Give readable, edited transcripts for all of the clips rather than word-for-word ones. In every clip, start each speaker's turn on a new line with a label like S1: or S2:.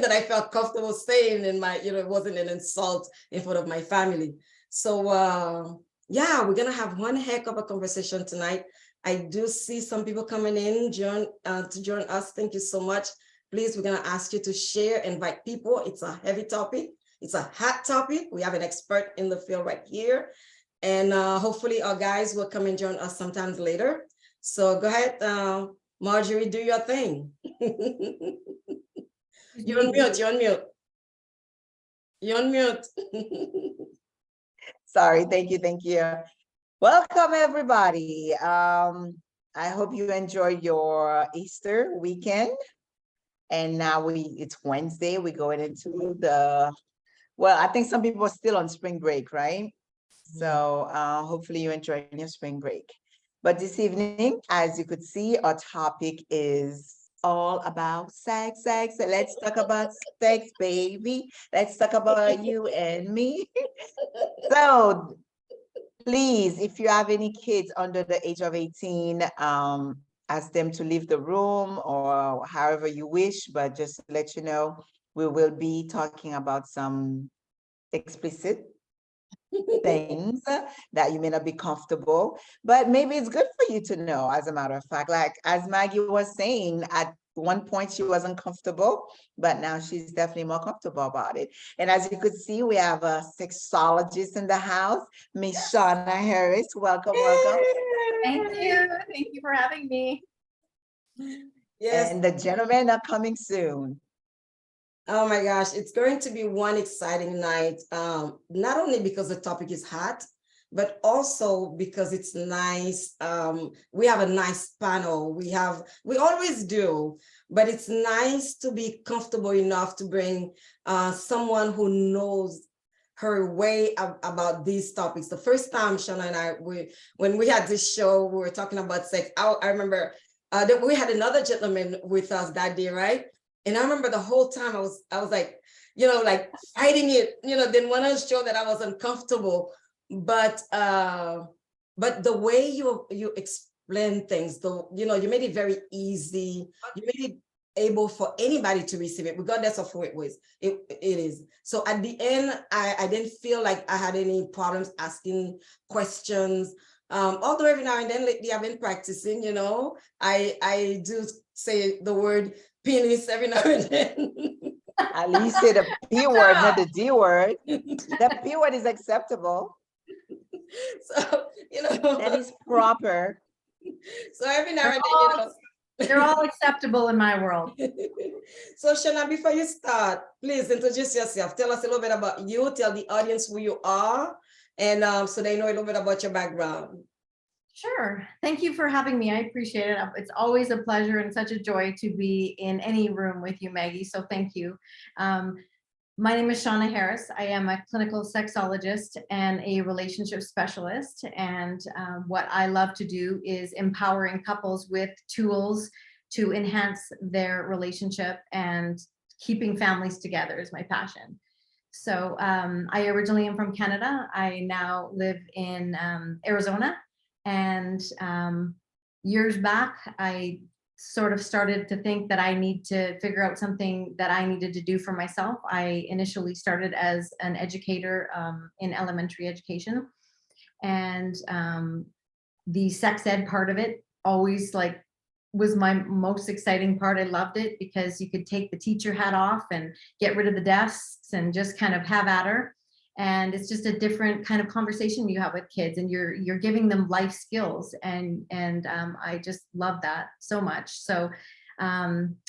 S1: that I felt comfortable saying in my, it wasn't an insult in front of my family. So yeah, we're gonna have one heck of a conversation tonight. I do see some people coming in to join us. Thank you so much. Please, we're gonna ask you to share, invite people. It's a heavy topic. It's a hot topic. We have an expert in the field right here. And hopefully our guys will come and join us sometimes later. So go ahead, Marjorie, do your thing. You're on mute, you're on mute. You're on mute.
S2: Sorry, thank you. Welcome, everybody. I hope you enjoyed your Easter weekend. And now it's Wednesday. We're going into well, I think some people are still on spring break, right? So hopefully you enjoyed your spring break. But this evening, as you could see, our topic is all about sex. So let's talk about sex, baby. Let's talk about you and me. So please, if you have any kids under the age of 18, ask them to leave the room or however you wish, but just to let you know, we will be talking about some explicit things that you may not be comfortable, but maybe it's good for you to know, as a matter of fact. Like as Maggie was saying, at one point she wasn't comfortable, but now she's definitely more comfortable about it. And as you could see, we have a sexologist in the house, Miss Shauna Harris. Welcome.
S3: Thank you for having me.
S1: Yes.
S2: And the gentlemen are coming soon.
S1: Oh my gosh, it's going to be one exciting night, not only because the topic is hot, but also because it's nice. We have a nice panel. We always do, but it's nice to be comfortable enough to bring someone who knows her way about these topics. The first time Shauna and I, when we had this show, we were talking about sex. I remember that we had another gentleman with us that day, right? And I remember the whole time I was like, like fighting it, didn't want to show that I was uncomfortable. But the way you explain things, you made it very easy. You made it able for anybody to receive it, regardless of who it was. It is. So at the end, I didn't feel like I had any problems asking questions. Although every now and then lately I've been practicing, I do say the word penis every now and then.
S2: At least say the P word, not the D word. The P word is acceptable.
S1: So,
S2: that is proper.
S1: So every now and then,
S3: they're all acceptable in my world.
S1: So Shauna, before you start, please introduce yourself. Tell us a little bit about you. Tell the audience who you are, and so they know a little bit about your background.
S3: Sure. Thank you for having me. I appreciate it. It's always a pleasure and such a joy to be in any room with you, Maggie. So thank you. My name is Shauna Harris. I am a clinical sexologist and a relationship specialist. And what I love to do is empowering couples with tools to enhance their relationship, and keeping families together is my passion. So I originally am from Canada. I now live in Arizona. And years back, I sort of started to think that I need to figure out something that I needed to do for myself. I initially started as an educator in elementary education, and the sex ed part of it always was my most exciting part. I loved it because you could take the teacher hat off and get rid of the desks and just kind of have at her. And it's just a different kind of conversation you have with kids, and you're giving them life skills, and I just love that so much. So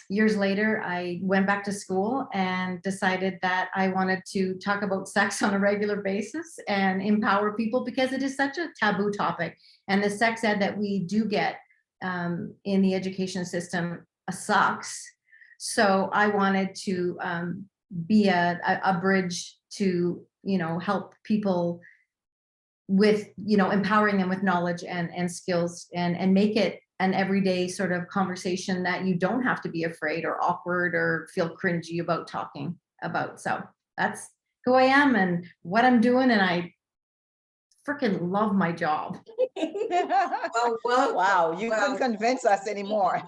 S3: years later, I went back to school and decided that I wanted to talk about sex on a regular basis and empower people, because it is such a taboo topic, and the sex ed that we do get in the education system sucks. So I wanted to be a bridge to help people with, empowering them with knowledge and skills, and make it an everyday sort of conversation that you don't have to be afraid or awkward or feel cringy about talking about. So that's who I am and what I'm doing, and I freaking love my job.
S2: Wow, you couldn't convince us anymore.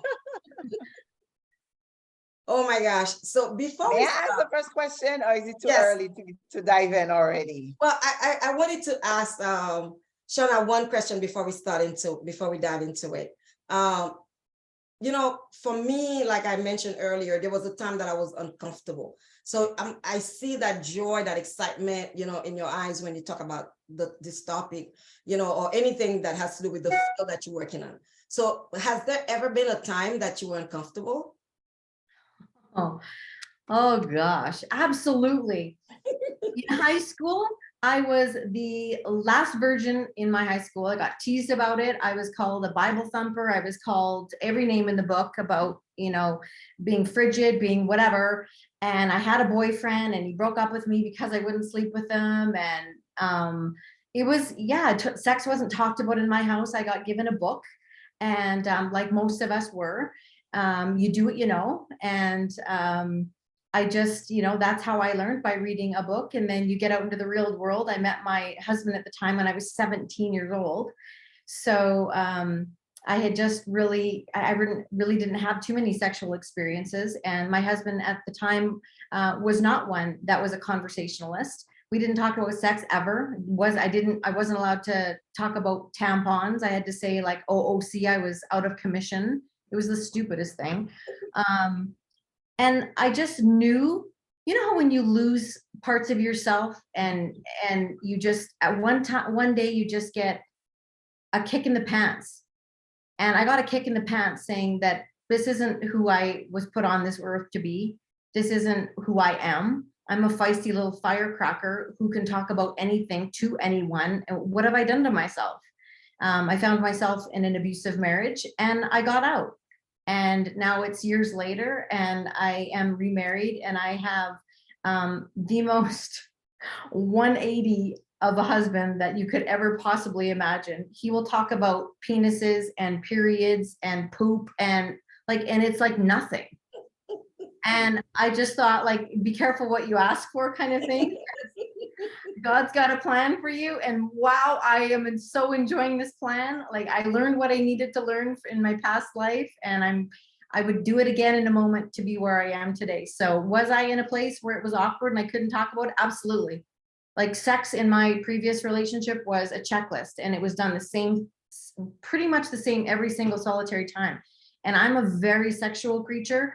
S1: Oh my gosh. So before
S2: May
S1: we
S2: I ask
S1: start,
S2: the first question, or is it too
S1: yes.
S2: early to dive in already?
S1: Well, I wanted to ask Shauna one question before we dive into it. Um, you know, for me, like I mentioned earlier, there was a time that I was uncomfortable. So I see that joy, that excitement, you know, in your eyes when you talk about this topic, you know, or anything that has to do with the field that you're working on. So has there ever been a time that you were uncomfortable?
S3: Oh, oh gosh, absolutely. In high school, I was the last virgin in my high school. I got teased about it. I was called a Bible thumper. I was called every name in the book about, you know, being frigid, being whatever. And I had a boyfriend and he broke up with me because I wouldn't sleep with him. And it was, yeah, sex wasn't talked about in my house. I got given a book. And like most of us were, you do what you know. And I just, you know, that's how I learned, by reading a book. And then you get out into the real world. I met my husband at the time when I was 17 years old. So I had just really, really didn't have too many sexual experiences. And my husband at the time was not one that was a conversationalist. We didn't talk about sex ever. I wasn't allowed to talk about tampons. I had to say like OOC, I was out of commission. It was the stupidest thing. And I just knew, you know, how when you lose parts of yourself and you just at one day you just get a kick in the pants. And I got a kick in the pants saying that this isn't who I was put on this earth to be. This isn't who I am. I'm a feisty little firecracker who can talk about anything to anyone. And what have I done to myself? I found myself in an abusive marriage and I got out. And now it's years later and I am remarried and I have the most 180 of a husband that you could ever possibly imagine. He will talk about penises and periods and poop and it's like nothing. And I just thought, like, be careful what you ask for, kind of thing. God's got a plan for you. And wow, I am so enjoying this plan. Like, I learned what I needed to learn in my past life, and I would do it again in a moment to be where I am today. So was I in a place where it was awkward and I couldn't talk about it? Absolutely. Like, sex in my previous relationship was a checklist, and it was done the same, pretty much the same every single solitary time. And I'm a very sexual creature.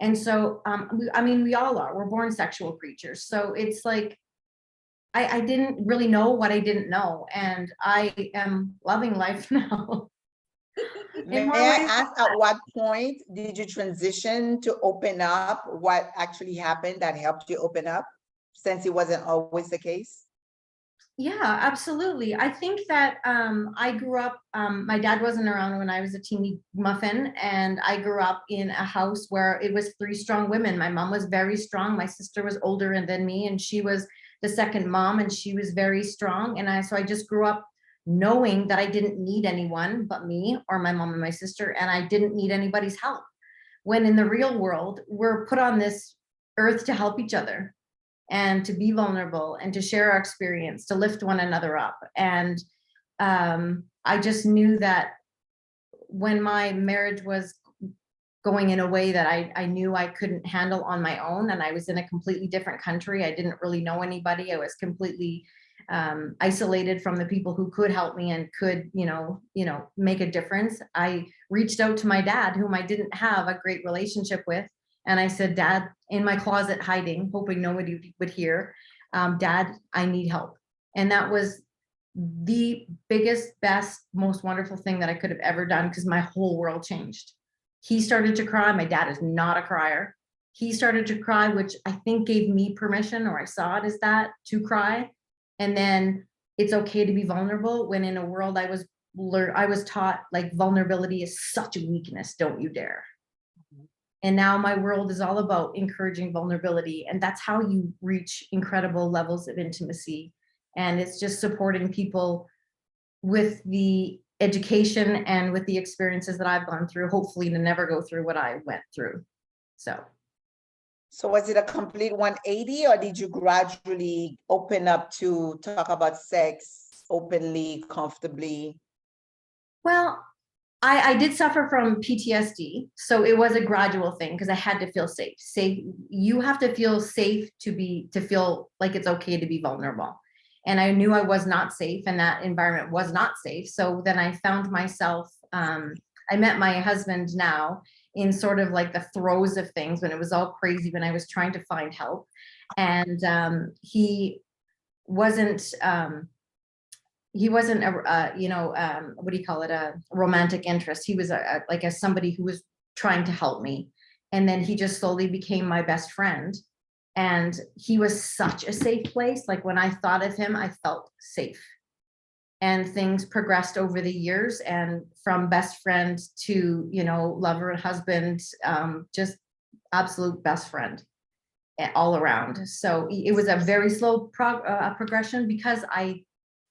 S3: And so, I mean, we all are, we're born sexual creatures. So it's like, I didn't really know what I didn't know. And I am loving life now.
S2: May
S3: In more
S2: I
S3: ways,
S2: ask, at what point did you transition to open up? What actually happened that helped you open up, since it wasn't always the case?
S3: yeah, absolutely. I think that I grew up, my dad wasn't around when I was a teeny muffin, and I grew up in a house where it was 3 strong women. My mom was very strong. My sister was older than me, and she was the second mom, and she was very strong. And so I just grew up knowing that I didn't need anyone but me or my mom and my sister, and I didn't need anybody's help. When in the real world, we're put on this earth to help each other and to be vulnerable and to share our experience, to lift one another up. And I just knew that when my marriage was going in a way that I knew I couldn't handle on my own, and I was in a completely different country, I didn't really know anybody. I was completely isolated from the people who could help me and could, make a difference. I reached out to my dad, whom I didn't have a great relationship with. And I said, Dad, in my closet hiding, hoping nobody would hear, Dad, I need help. And that was the biggest, best, most wonderful thing that I could have ever done, because my whole world changed. He started to cry. My dad is not a crier. He started to cry, which I think gave me permission, or I saw it as that, to cry. And then it's okay to be vulnerable, when in a world I was taught, like, vulnerability is such a weakness, don't you dare. And now my world is all about encouraging vulnerability. And that's how you reach incredible levels of intimacy. And it's just supporting people with the education and with the experiences that I've gone through, hopefully to never go through what I went through. So
S2: was it a complete 180, or did you gradually open up to talk about sex openly, comfortably?
S3: well, I did suffer from PTSD, so it was a gradual thing because I had to feel safe. Safe. You have to feel safe to feel like it's okay to be vulnerable. And I knew I was not safe, and that environment was not safe. So then I found myself. I met my husband now in sort of like the throes of things when it was all crazy, when I was trying to find help, and he wasn't. He wasn't a what do you call it, a romantic interest. He was like somebody who was trying to help me, and then he just slowly became my best friend, and he was such a safe place. Like when I thought of him, I felt safe, and things progressed over the years, and from best friend to lover and husband, just absolute best friend all around. So it was a very slow progression because I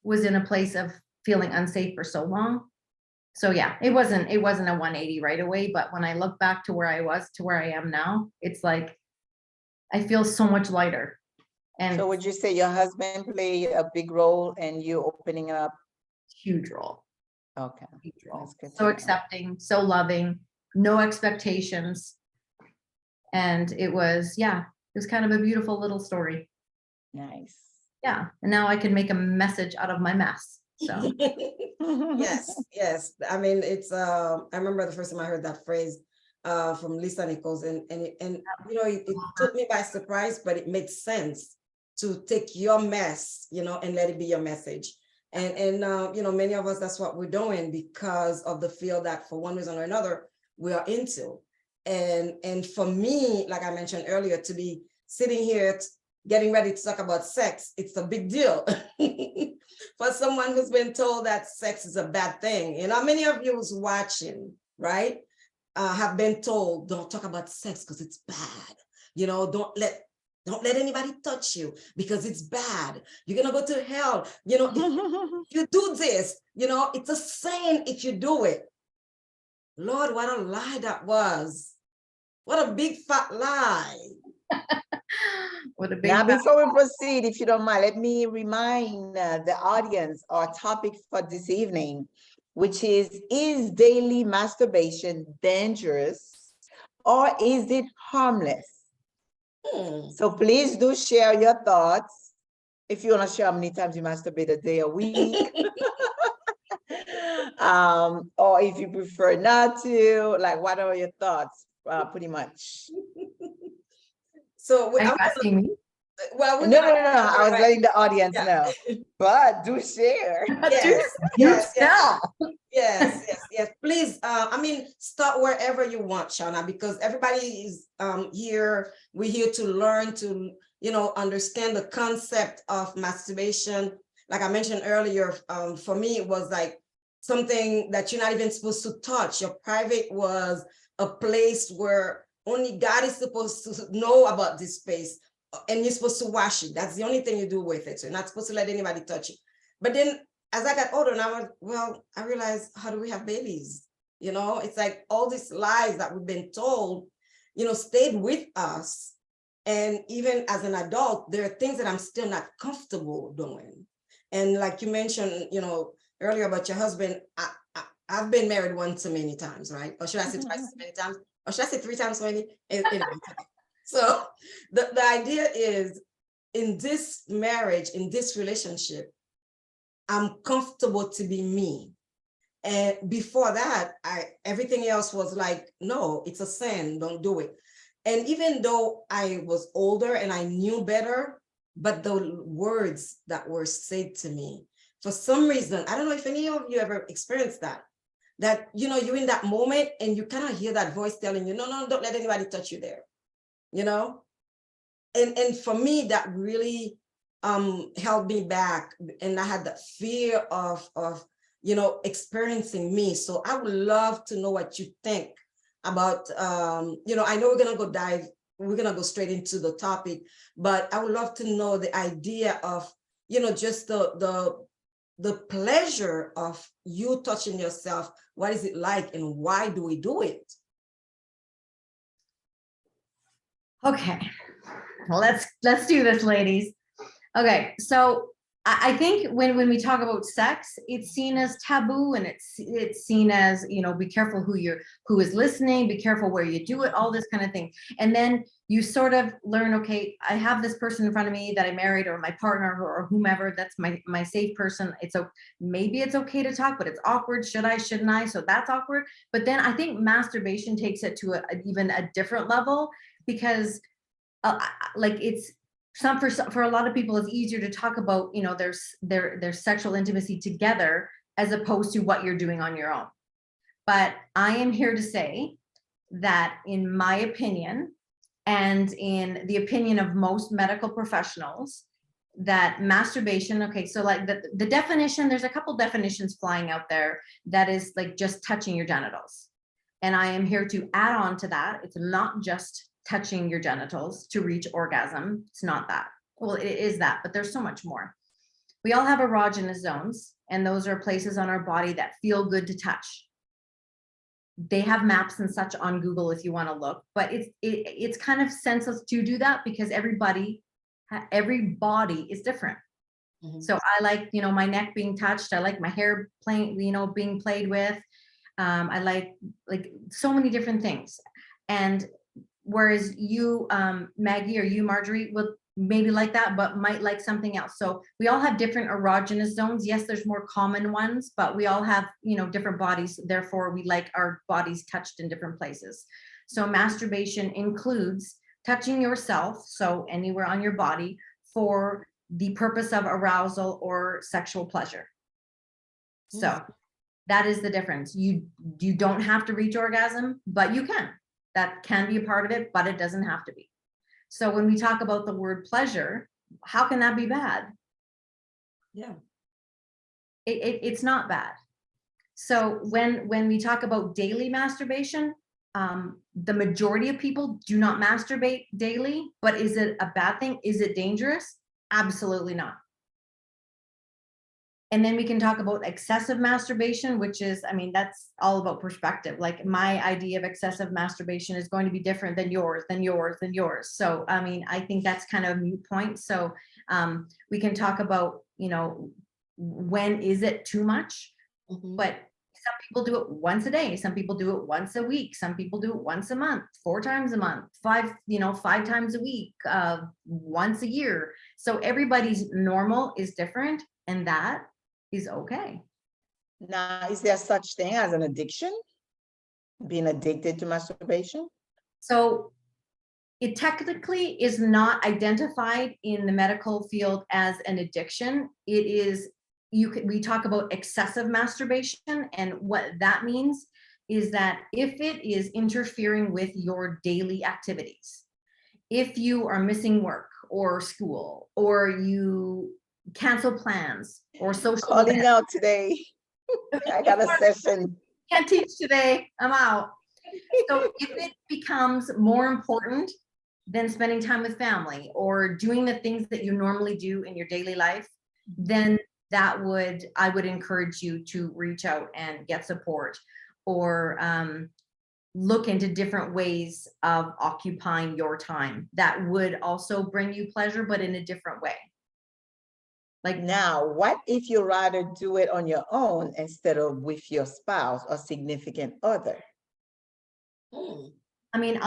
S3: was in a place of feeling unsafe for so long. So yeah, it wasn't a 180 right away, but when I look back to where I was to where I am now, it's like I feel so much lighter. And
S2: so would you say your husband played a big role in you opening up?
S3: Huge role.
S2: Okay.
S3: Huge role.
S2: That's good to
S3: So
S2: know.
S3: accepting, so loving, no expectations. And it was kind of a beautiful little story.
S2: Nice.
S3: Yeah. And now I can make a message out of my mess. So
S1: yes. I mean, it's I remember the first time I heard that phrase from Lisa Nichols, and it took me by surprise, but it made sense to take your mess, and let it be your message. And many of us, that's what we're doing because of the field that for one reason or another we are into. And for me, like I mentioned earlier, to be sitting here getting ready to talk about sex, it's a big deal. For someone who's been told that sex is a bad thing. Many of you who's watching, right, have been told, don't talk about sex because it's bad. Don't let anybody touch you because it's bad. You're gonna go to hell. If you do this, it's a sin if you do it. Lord, what a lie that was. What a big fat lie.
S3: what a big
S2: Now, before we proceed, if you don't mind, let me remind the audience our topic for this evening, which is daily masturbation dangerous or is it harmless? So please do share your thoughts. If you want to share how many times you masturbate a day, a week, or if you prefer not to, like, what are your thoughts, pretty much?
S1: So
S3: Are you asking me?
S1: Well,
S2: No, I was letting the audience know, but do share.
S1: Yes. Please, start wherever you want, Shauna, because everybody is here. We're here to learn, to understand the concept of masturbation. Like I mentioned earlier, for me, it was like something that you're not even supposed to touch. Your private was a place where only God is supposed to know about this space. And you're supposed to wash it. That's the only thing you do with it. So you're not supposed to let anybody touch it. But then as I got older, and I realized, how do we have babies? It's like all these lies that we've been told, stayed with us. And even as an adult, there are things that I'm still not comfortable doing. And like you mentioned, earlier about your husband, I've been married once too many times, right? Or should I say twice as many times? Or should I say 3 times so many? So the idea is, in this marriage, in this relationship, I'm comfortable to be me. And before that, everything else was like, no, it's a sin, don't do it. And even though I was older and I knew better, but the words that were said to me, for some reason, I don't know if any of you ever experienced that, you're in that moment and you kind of hear that voice telling you, no, don't let anybody touch you there. And for me, that really held me back, and I had that fear of experiencing me. So I would love to know what you think about I know we're gonna go straight into the topic, but I would love to know the idea of just the pleasure of you touching yourself. What is it like, and why do we do it?
S3: Okay, well, let's do this, ladies. Okay, so I think when we talk about sex, it's seen as taboo, and it's seen as, you know, be careful who is listening, be careful where you do it, all this kind of thing. And then you sort of learn, okay, I have this person in front of me that I married, or my partner, or whomever, that's my safe person. Maybe it's okay to talk, but it's awkward. Should I, shouldn't I? So that's awkward. But then I think masturbation takes it to even a different level, because like it's for a lot of people, it's easier to talk about, you know, their sexual intimacy together as opposed to what you're doing on your own. But I am here to say that, in my opinion, and in the opinion of most medical professionals, that masturbation, okay, so like the definition, there's a couple definitions flying out there that is like just touching your genitals. And I am here to add on to that. It's not just touching your genitals to reach orgasm. It's not that. Well, it is that, but there's so much more. We all have erogenous zones, and those are places on our body that feel good to touch. They have maps and such on Google if you want to look, but it's kind of senseless to do that, because every body is different. Mm-hmm. So I like, you know, my neck being touched. I like my hair playing, you know, being played with. I like so many different things. And whereas you, Maggie, or you, Marjorie, will maybe like that, but might like something else. So we all have different erogenous zones. Yes, there's more common ones, but we all have, you know, different bodies. Therefore, we like our bodies touched in different places. So masturbation includes touching yourself, so anywhere on your body, for the purpose of arousal or sexual pleasure. So that is the difference. You don't have to reach orgasm, but you can. That can be a part of it, but it doesn't have to be. So when we talk about the word pleasure, how can that be bad?
S1: Yeah.
S3: It's not bad. So when we talk about daily masturbation, the majority of people do not masturbate daily, but is it a bad thing? Is it dangerous? Absolutely not. And then we can talk about excessive masturbation, which is, I mean, that's all about perspective. Like my idea of excessive masturbation is going to be different than yours, than yours, than yours. So, I mean, I think that's kind of a moot point. So we can talk about, you know, when is it too much? Mm-hmm. But some people do it once a day. Some people do it once a week. Some people do it once a month, 4 times a month, 5 times a week, once a year. So everybody's normal is different, and that is okay.
S2: Now, is there such thing as an addiction? Being addicted to masturbation?
S3: So it technically is not identified in the medical field as an addiction. It is, we talk about excessive masturbation, and what that means is that if it is interfering with your daily activities, if you are missing work or school, or you cancel plans or social
S2: calling out today. I got a session.
S3: Can't teach today. I'm out. So if it becomes more important than spending time with family or doing the things that you normally do in your daily life, then I would encourage you to reach out and get support, or look into different ways of occupying your time that would also bring you pleasure, but in a different way.
S2: Like, now, what if you rather do it on your own instead of with your spouse or significant other?
S3: I mean,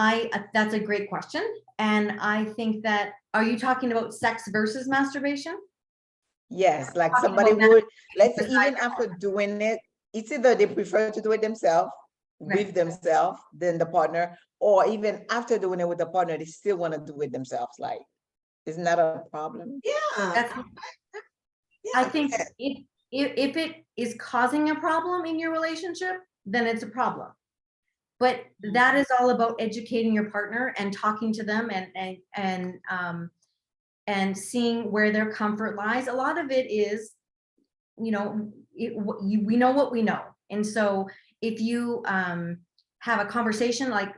S3: that's a great question. And I think that, are you talking about sex versus masturbation?
S2: Yes, like somebody would, even after doing it, it's either they prefer to do it themselves, right, with themselves, than the partner, or even after doing it with the partner, they still want to do it themselves. Like, isn't that a problem?
S1: Yeah.
S3: I think if it is causing a problem in your relationship, then it's a problem. But that is all about educating your partner and talking to them and seeing where their comfort lies. A lot of it is, you know, we know what we know. And so if you have a conversation, like,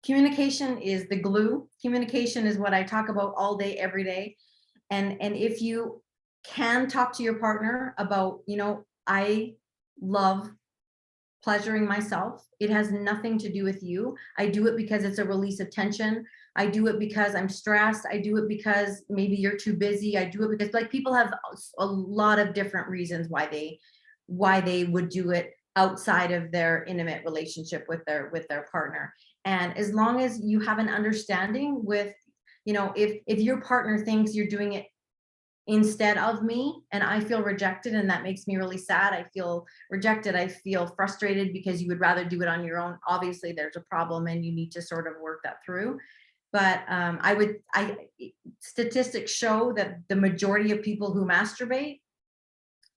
S3: communication is the glue. Communication is what I talk about all day, every day. And if you can talk to your partner about, you know, I love pleasuring myself. It has nothing to do with you. I do it because it's a release of tension. I do it because I'm stressed. I do it because maybe you're too busy. I do it because, like, people have a lot of different reasons why they would do it outside of their intimate relationship with their partner. And as long as you have an understanding with, if your partner thinks you're doing it instead of me and I feel rejected and that makes me really sad, I feel rejected, I feel frustrated because you would rather do it on your own, obviously there's a problem and you need to sort of work that through. But statistics show that the majority of people who masturbate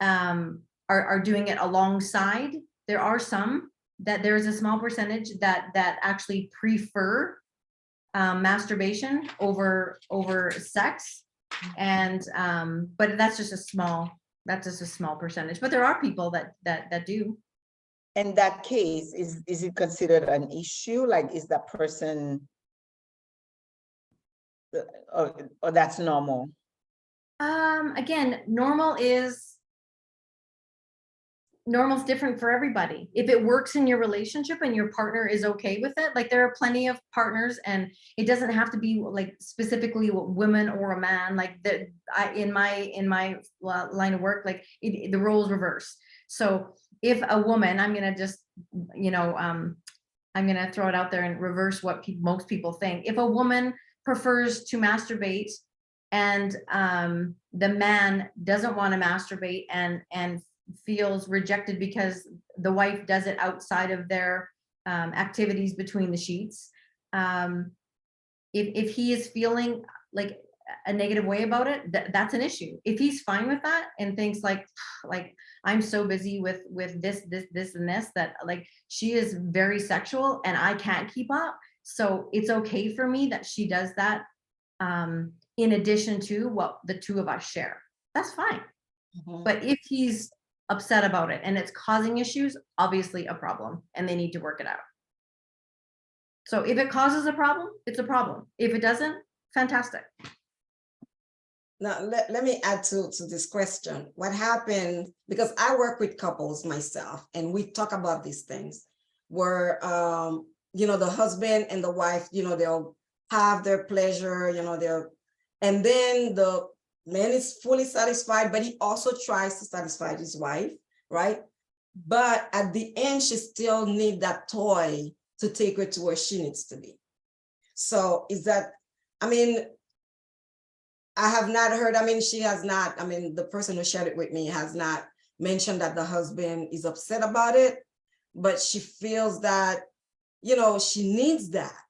S3: are doing it alongside. There are some that there's a small percentage that actually prefer masturbation over sex. And but that's just a small percentage, but there are people that do.
S2: In that case, is it considered an issue? Like, is that person, or that's normal?
S3: Again, normal's different for everybody. If it works in your relationship and your partner is okay with it, like there are plenty of partners, and it doesn't have to be like specifically a woman or a man. Like in my line of work, like the roles reverse. So if a woman, I'm gonna just, I'm gonna throw it out there and reverse what most people think. If a woman prefers to masturbate and the man doesn't want to masturbate and feels rejected because the wife does it outside of their activities between the sheets, if he is feeling like a negative way about it, that's an issue. If he's fine with that and thinks like I'm so busy with this and this, that like she is very sexual and I can't keep up, so it's okay for me that she does that in addition to what the two of us share, that's fine. But if he's upset about it and it's causing issues, obviously a problem, and they need to work it out. So if it causes a problem, it's a problem. If it doesn't, fantastic.
S1: Now, let me add to this question. What happened, because I work with couples myself, and we talk about these things where, the husband and the wife, they'll have their pleasure, and then the man is fully satisfied, but he also tries to satisfy his wife, right? But at the end, she still needs that toy to take her to where she needs to be. So is that, I have not heard, she has not, the person who shared it with me has not mentioned that the husband is upset about it, but she feels that, she needs that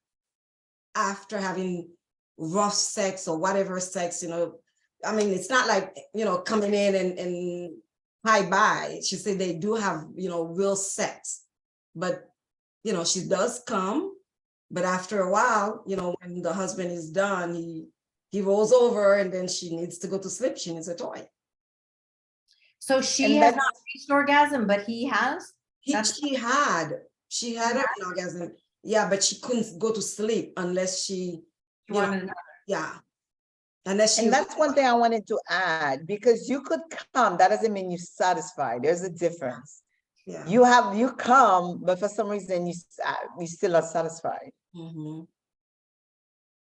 S1: after having rough sex or whatever sex, it's not like, coming in and hi bye. She said they do have, real sex, but, she does come, but after a while, when the husband is done, he rolls over and then she needs to go to sleep. She needs a toy.
S3: So she has not reached orgasm, but he has?
S1: She had an orgasm. Yeah, but she couldn't go to sleep unless she
S3: wanted another.
S1: Yeah.
S2: And that's one thing I wanted to add, because you could come, that doesn't mean you're satisfied. There's a difference.
S1: Yeah.
S2: You come, but for some reason you still are satisfied.
S1: Mm-hmm.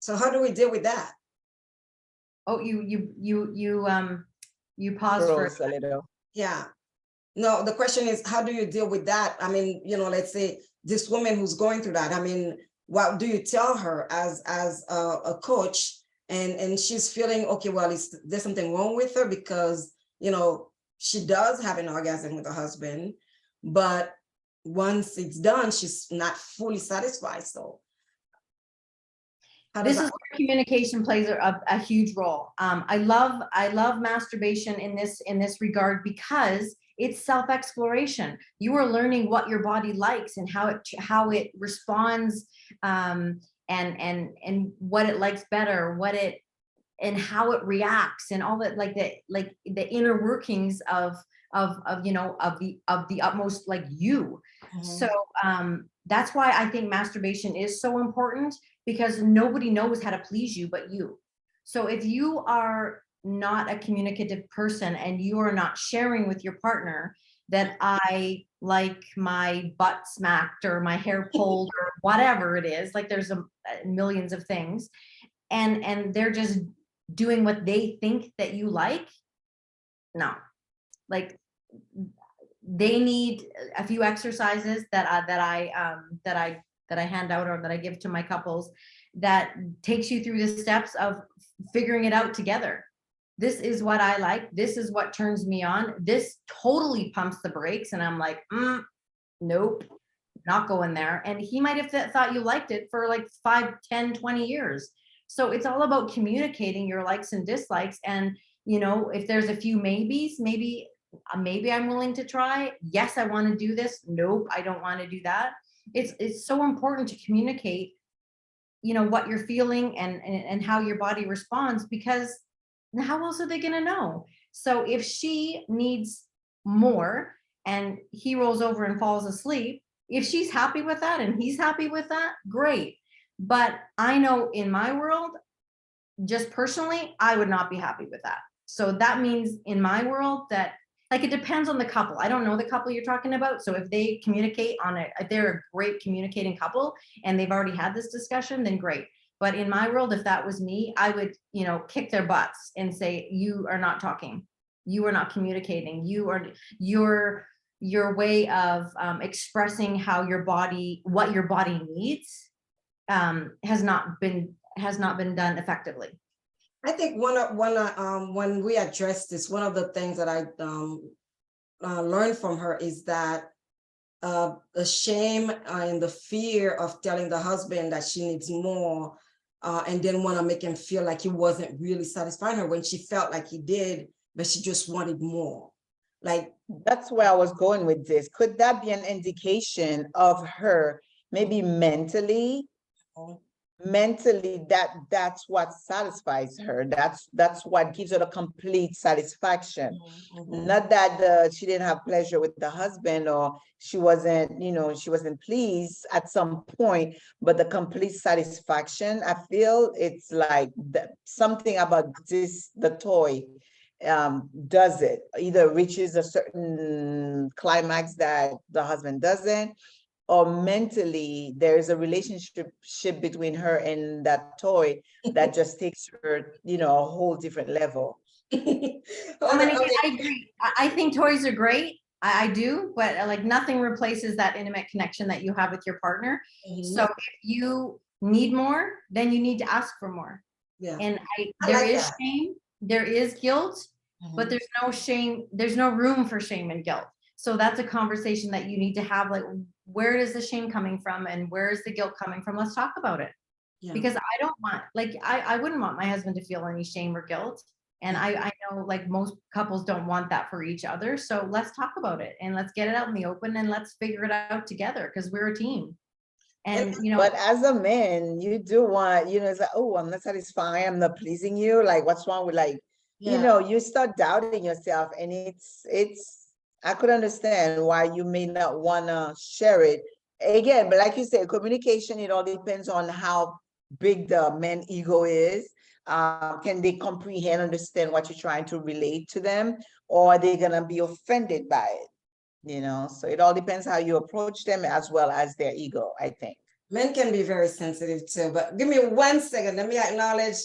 S1: So how do we deal with that?
S3: Oh, you pause for
S2: a little.
S1: Yeah. No, the question is, how do you deal with that? Let's say this woman who's going through that. What do you tell her as a coach? And she's feeling, okay, well, there's something wrong with her because, she does have an orgasm with her husband, but once it's done, she's not fully satisfied. So
S3: this is where communication plays a huge role. I love masturbation in this regard because it's self-exploration. You are learning what your body likes and how it responds, and what it likes better, and how it reacts, and all that, like the inner workings of the utmost, like you. Mm-hmm. So that's why I think masturbation is so important, because nobody knows how to please you but you. So if you are not a communicative person and you are not sharing with your partner that I like my butt smacked or my hair pulled or whatever it is. Like there's millions of things, and they're just doing what they think that you like. No, like they need a few exercises that I hand out or that I give to my couples that takes you through the steps of figuring it out together. This is what I like. This is what turns me on. This totally pumps the brakes. And I'm like, nope, not going there. And he might have thought you liked it for like 5, 10, 20 years. So it's all about communicating your likes and dislikes. And, you know, if there's a few maybes, maybe I'm willing to try. Yes, I want to do this. Nope, I don't want to do that. It's so important to communicate, you know, what you're feeling and how your body responds, because how else are they going to know? So if she needs more and he rolls over and falls asleep, if she's happy with that and he's happy with that, great. But I know in my world, just personally, I would not be happy with that. So that means in my world that, like, it depends on the couple. I don't know the couple you're talking about. So if they communicate if they're a great communicating couple and they've already had this discussion, then great. But in my world, if that was me, I would, you know, kick their butts and say, you are not talking. You are not communicating. Your way of expressing how what your body needs has not been done effectively.
S1: I think when we address this, one of the things that I learned from her is that the shame and the fear of telling the husband that she needs more, and didn't want to make him feel like he wasn't really satisfying her when she felt like he did, but she just wanted more. Like,
S2: that's where I was going with this. Could that be an indication of her maybe mentally that's what satisfies her, that's what gives her the complete satisfaction? Not that she didn't have pleasure with the husband, or she wasn't pleased at some point, but the complete satisfaction, I feel it's like something about the toy does it, either reaches a certain climax that the husband doesn't, or mentally there's a relationship between her and that toy that just takes her, a whole different level.
S3: I agree. I think toys are great. I do, but like nothing replaces that intimate connection that you have with your partner. So if you need more, then you need to ask for more. Yeah. And there is shame, there is guilt, but there's no shame. There's no room for shame and guilt. So that's a conversation that you need to have. Like, where is the shame coming from and where is the guilt coming from? Let's talk about it. Yeah. Because I don't want, I wouldn't want my husband to feel any shame or guilt. And I know like most couples don't want that for each other. So let's talk about it and let's get it out in the open and let's figure it out together, because we're a team. And,
S2: but as a man, you do want, it's like, oh, I'm not satisfied, I'm not pleasing you. Like, what's wrong with you start doubting yourself, and it's, I could understand why you may not want to share it again. But like you said, communication, it all depends on how big the man ego is. Can they comprehend, understand what you're trying to relate to them, or are they going to be offended by it? So it all depends how you approach them, as well as their ego, I think.
S1: Men can be very sensitive too, but give me 1 second. Let me acknowledge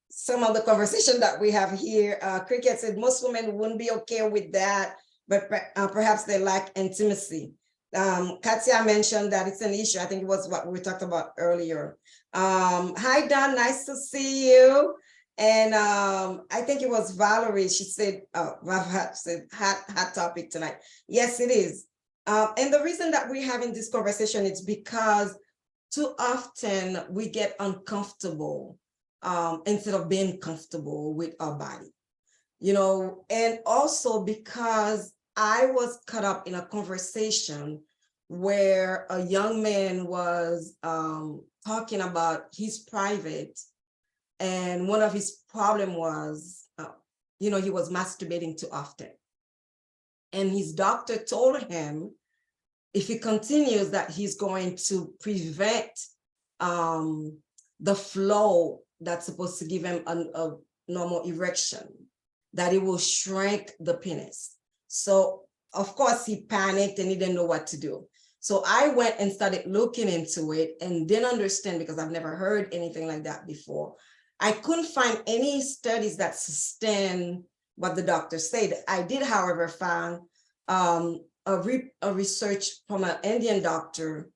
S1: some of the conversation that we have here. Cricket said most women wouldn't be okay with that, but perhaps they lack intimacy. Kattia mentioned that it's an issue. I think it was what we talked about earlier. Hi, Don, nice to see you. And I think it was Valerie. She said, hot topic tonight. Yes, it is. And the reason that we're having this conversation is because too often we get uncomfortable instead of being comfortable with our body, and also because I was caught up in a conversation where a young man was talking about his private, and one of his problem was, he was masturbating too often. And his doctor told him if he continues that he's going to prevent the flow that's supposed to give him a normal erection, that it will shrink the penis. So of course, he panicked and he didn't know what to do. So I went and started looking into it and didn't understand because I've never heard anything like that before. I couldn't find any studies that sustain what the doctor said. I did, however, find a research from an Indian doctor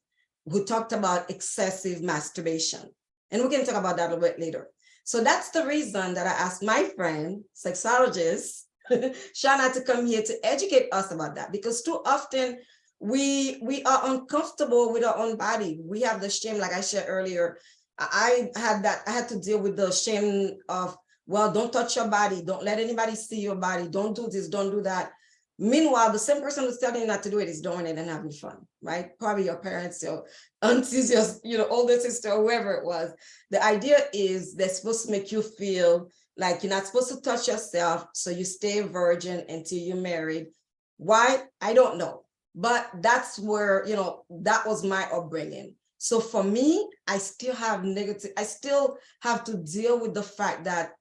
S1: who talked about excessive masturbation. And we can talk about that a little bit later. So that's the reason that I asked my friend, sexologist, Shana, to come here to educate us about that, because too often we are uncomfortable with our own body. We have the shame, like I shared earlier. I had to deal with the shame of, well, don't touch your body. Don't let anybody see your body. Don't do this, don't do that. Meanwhile, the same person who's telling you not to do it is doing it and having fun, right? Probably your parents, your aunties, your older sister, or whoever it was. The idea is they're supposed to make you feel like you're not supposed to touch yourself, so you stay a virgin until you're married. Why? I don't know. But that's where, that was my upbringing. So for me, I still have to deal with the fact that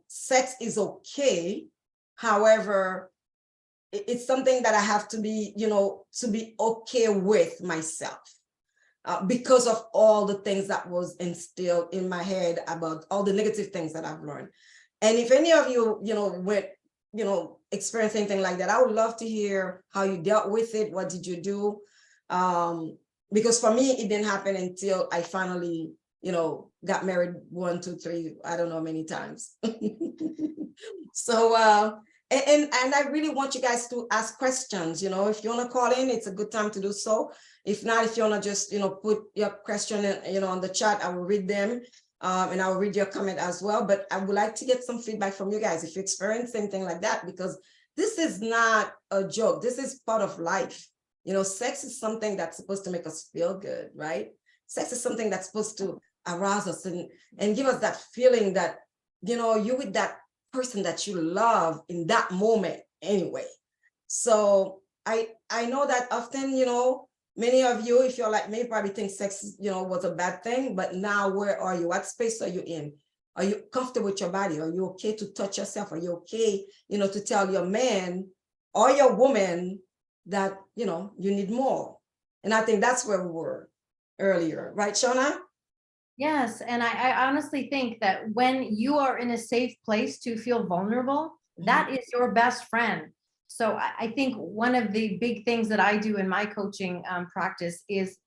S1: sex is okay. However, it's something that I have to be, to be okay with myself because of all the things that was instilled in my head about all the negative things that I've learned. And if any of you, went, experience anything like that, I would love to hear how you dealt with it. What did you do? Because for me, it didn't happen until I finally, got married 1, 2, 3, I don't know, many times. So, and I really want you guys to ask questions. If you want to call in, it's a good time to do so. If not, if you want to just, put your question in, on the chat, I will read them. And I'll read your comment as well. But I would like to get some feedback from you guys if you experience anything like that, because this is not a joke. This is part of life. Sex is something that's supposed to make us feel good, right? Sex is something that's supposed to arouse us and give us that feeling that, you with that person that you love in that moment anyway. So I know that often, many of you, if you're like me, probably think sex, was a bad thing, but now where are you? What space are you in? Are you comfortable with your body? Are you okay to touch yourself? Are you okay, to tell your man or your woman that, you need more? And I think that's where we were earlier, right, Shauna?
S3: Yes, and I honestly think that when you are in a safe place to feel vulnerable, that is your best friend. So I think one of the big things that I do in my coaching practice is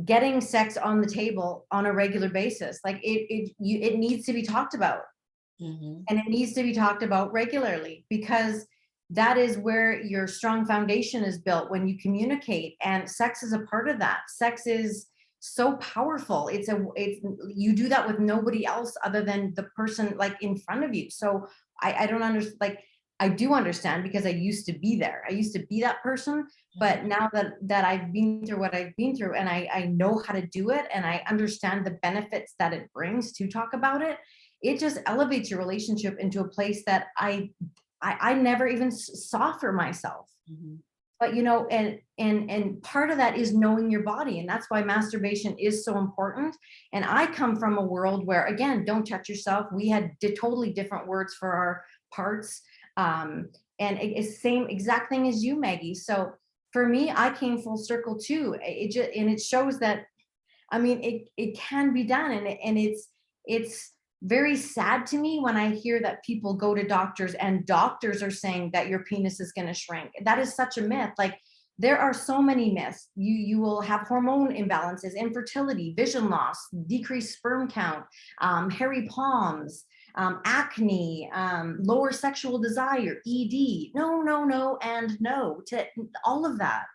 S3: getting sex on the table on a regular basis. Like it needs to be talked about, and it needs to be talked about regularly, because that is where your strong foundation is built when you communicate, and sex is a part of that. Sex is so powerful. You do that with nobody else other than the person like in front of you. So I don't understand, like, I do understand, because I used to be there. I used to be that person, but now that I've been through what I've been through, and I know how to do it, and I understand the benefits that it brings to talk about it, it just elevates your relationship into a place that I never even saw for myself. But and part of that is knowing your body, and that's why masturbation is so important. And I come from a world where, again, don't touch yourself. We had totally different words for our parts, and it's same exact thing as you, Maggie. So for me, I came full circle too. It shows that, I mean, it can be done, and it's very sad to me when I hear that people go to doctors and doctors are saying that your penis is going to shrink. That is such a myth. Like, there are so many myths. You will have hormone imbalances, infertility, vision loss, decreased sperm count, hairy palms, acne, lower sexual desire, ED. No, and no to all of that.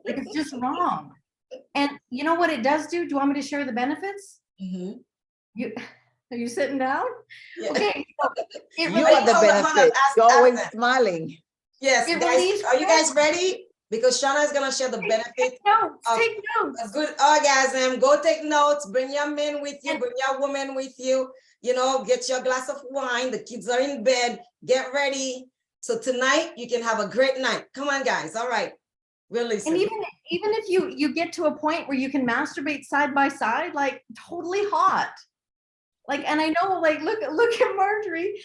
S3: Like, it's just wrong. And you know what it does do? Do you want me to share the benefits? Are you sitting down?
S1: Yeah.
S3: Okay. So
S2: you are the benefit. You're always smiling.
S1: Yes, guys, are you guys ready? Because Shauna is gonna share the benefit.
S3: Take notes.
S1: A good orgasm. Go take notes. Bring your men with you. Bring your woman with you. Get your glass of wine. The kids are in bed. Get ready. So tonight you can have a great night. Come on, guys. All right. We'll listen.
S3: And even if you get to a point where you can masturbate side by side, like, totally hot. Like, and I know, like, look at Marjorie.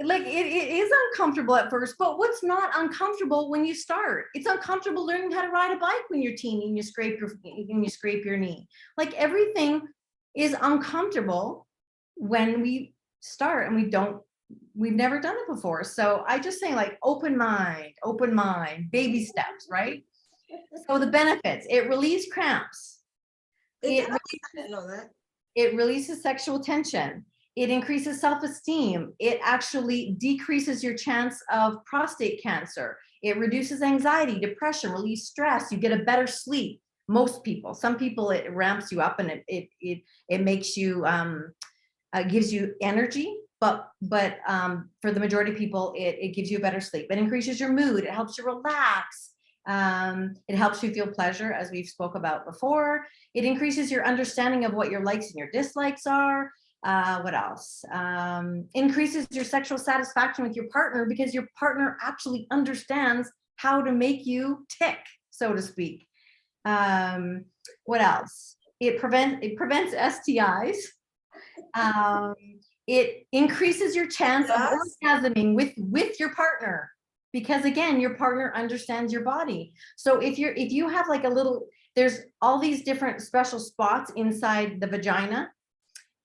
S3: Like, it is uncomfortable at first, but what's not uncomfortable when you start? It's uncomfortable learning how to ride a bike when you're teeny and you scrape your knee. Like, everything is uncomfortable when we start, and we've never done it before. So I just say, like, open mind, baby steps, right? So the benefits: it relieves cramps.
S1: I didn't know that.
S3: It releases sexual tension. It increases self-esteem. It actually decreases your chance of prostate cancer. It reduces anxiety, depression, relieves stress. You get a better sleep. Most people. Some people, it ramps you up, and it makes you gives you energy. But for the majority of people, it gives you a better sleep. It increases your mood. It helps you relax. It helps you feel pleasure, as we've spoke about before. It increases your understanding of what your likes and your dislikes are. What else? Increases your sexual satisfaction with your partner, because your partner actually understands how to make you tick, so to speak. What else? It prevents STIs. It increases your chance of orgasming with your partner, because again, your partner understands your body. So if you have like a little, there's all these different special spots inside the vagina,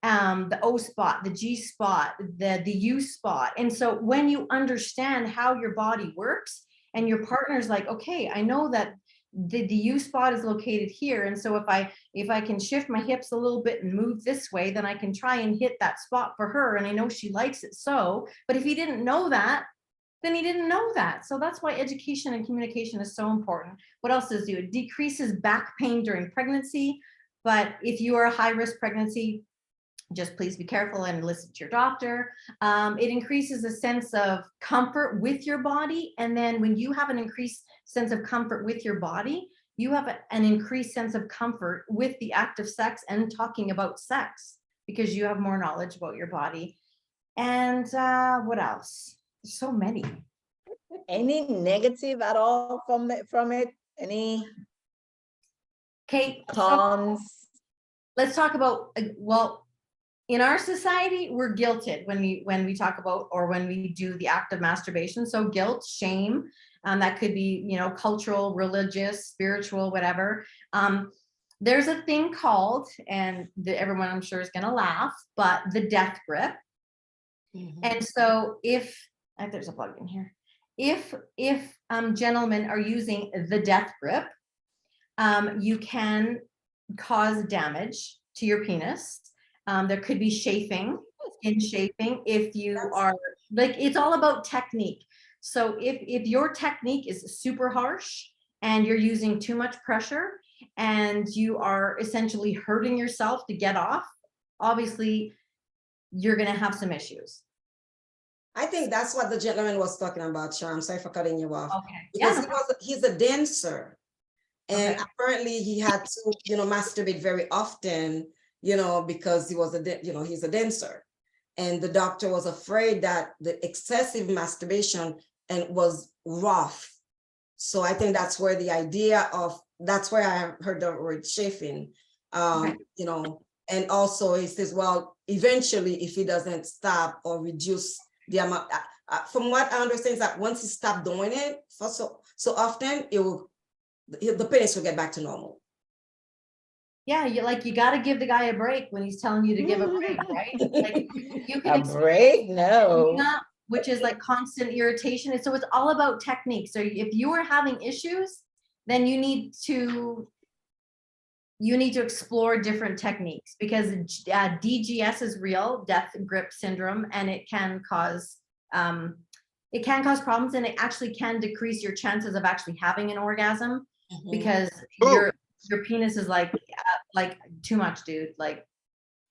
S3: the O spot, the G spot, the U spot. And so when you understand how your body works, and your partner's like, okay, I know that the U spot is located here. And so if I can shift my hips a little bit and move this way, then I can try and hit that spot for her. And I know she likes it. So, but if he didn't know that, then he didn't know that. So that's why education and communication is so important. What else does it do? It decreases back pain during pregnancy. But if you are a high-risk pregnancy, just please be careful and listen to your doctor. It increases a sense of comfort with your body. And then when you have an increased sense of comfort with your body, you have an increased sense of comfort with the act of sex and talking about sex, because you have more knowledge about your body. And what else? So many.
S2: Any negative at all from it? Any
S3: Okay,
S2: cons?
S3: so let's talk about, well, in our society, we're guilted when we talk about, or when we do the act of masturbation. So guilt, shame, that could be, you know, cultural, religious, spiritual, whatever. There's a thing called, and everyone I'm sure is going to laugh, but the death grip. And so if there's a plug in here, if gentlemen are using the death grip, you can cause damage to your penis. There could be chafing, skin chafing, if you are like, it's all about technique. So if your technique is super harsh and you're using too much pressure and you are essentially hurting yourself to get off, obviously you're going to have some issues.
S1: I think that's what the gentleman was talking about, Sean. I'm sorry for cutting you off.
S3: Okay.
S1: Because he's a dancer. And
S3: Okay.
S1: apparently he had to, you know, masturbate very often, you know, because he was he's a dancer. And the doctor was afraid that the excessive masturbation was rough. So I think that's where the idea of, that's where I heard the word chafing,
S3: Okay.
S1: you know, and also he says, well, eventually if he doesn't stop or reduce the amount, from what I understand is that once he stopped doing it for so often, the penis will get back to normal.
S3: Yeah, you got to give the guy a break when he's telling you to give a break, right? Like, you can
S2: A break? No.
S3: which is like constant irritation. And so it's all about technique. So if you are having issues, then you need to explore different techniques, because DGS is real, death grip syndrome, and it can cause problems, and it actually can decrease your chances of actually having an orgasm, because your penis is like too much, dude. Like,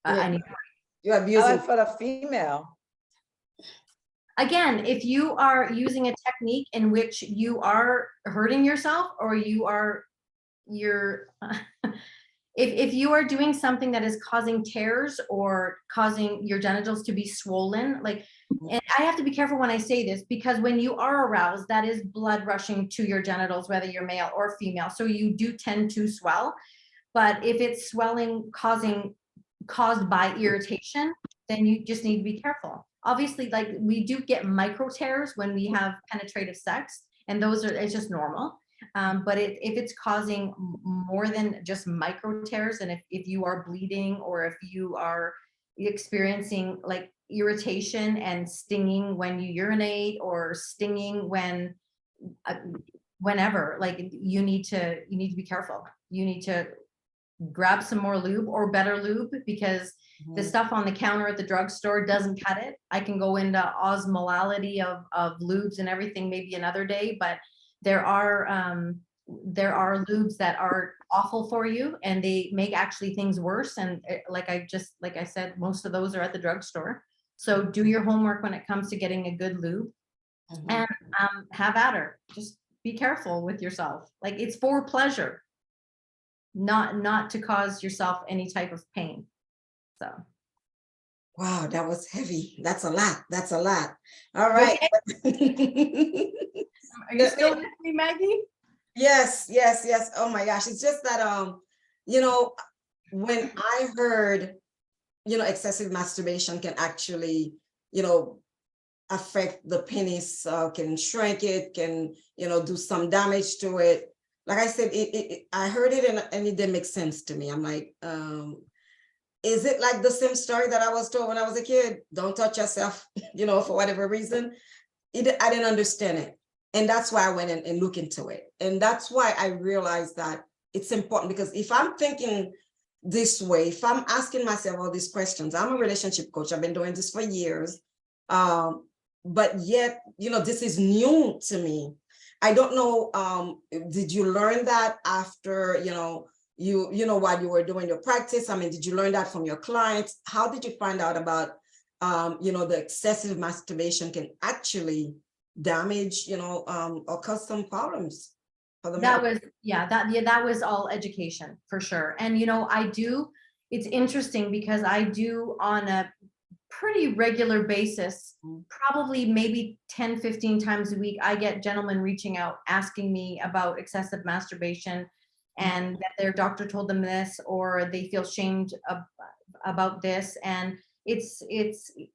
S3: I need.
S1: You're abusing
S2: for the female.
S3: Again, if you are using a technique in which you are hurting yourself, or if you are doing something that is causing tears or causing your genitals to be swollen, like, and I have to be careful when I say this, because when you are aroused, that is blood rushing to your genitals, whether you're male or female. So you do tend to swell. But if it's swelling caused by irritation, then you just need to be careful. Obviously, like we do get micro tears when we have penetrative sex, and those are, it's just normal. But if it's causing more than just micro tears, and if you are bleeding, or if you are experiencing like irritation and stinging when you urinate, or stinging when whenever, like you need to be careful. You need to grab some more lube, or better lube, because the stuff on the counter at the drugstore doesn't cut it. I can go into osmolality of lubes and everything maybe another day, but there are lubes that are awful for you, and they make actually things worse. And like I said, most of those are at the drugstore. So do your homework when it comes to getting a good lube, and have at her. Just be careful with yourself. Like, it's for pleasure, not to cause yourself any type of pain. So.
S1: Wow, that was heavy. That's a lot. That's a lot. All right.
S3: Are you still with me, Maggie?
S1: Yes, yes, yes. Oh my gosh. It's just that, you know, when I heard, you know, excessive masturbation can actually, you know, affect the penis, can shrink it, can, you know, do some damage to it. Like I said, I heard it and it didn't make sense to me. I'm like, is it like the same story that I was told when I was a kid? Don't touch yourself, you know, for whatever reason. I didn't understand it. And that's why I went in and looked into it. And that's why I realized that it's important, because if I'm thinking this way, if I'm asking myself all these questions, I'm a relationship coach. I've been doing this for years. But yet, you know, this is new to me. I don't know, did you learn that after, you know, while you were doing your practice? I mean, did you learn that from your clients? How did you find out about, you know, the excessive masturbation can actually damage, you know, or cause some problems for the
S3: that was all education for sure. And, you know, it's interesting because I do on a pretty regular basis, probably maybe 10, 15 times a week, I get gentlemen reaching out asking me about excessive masturbation, and that their doctor told them this, or they feel shamed about this. And it's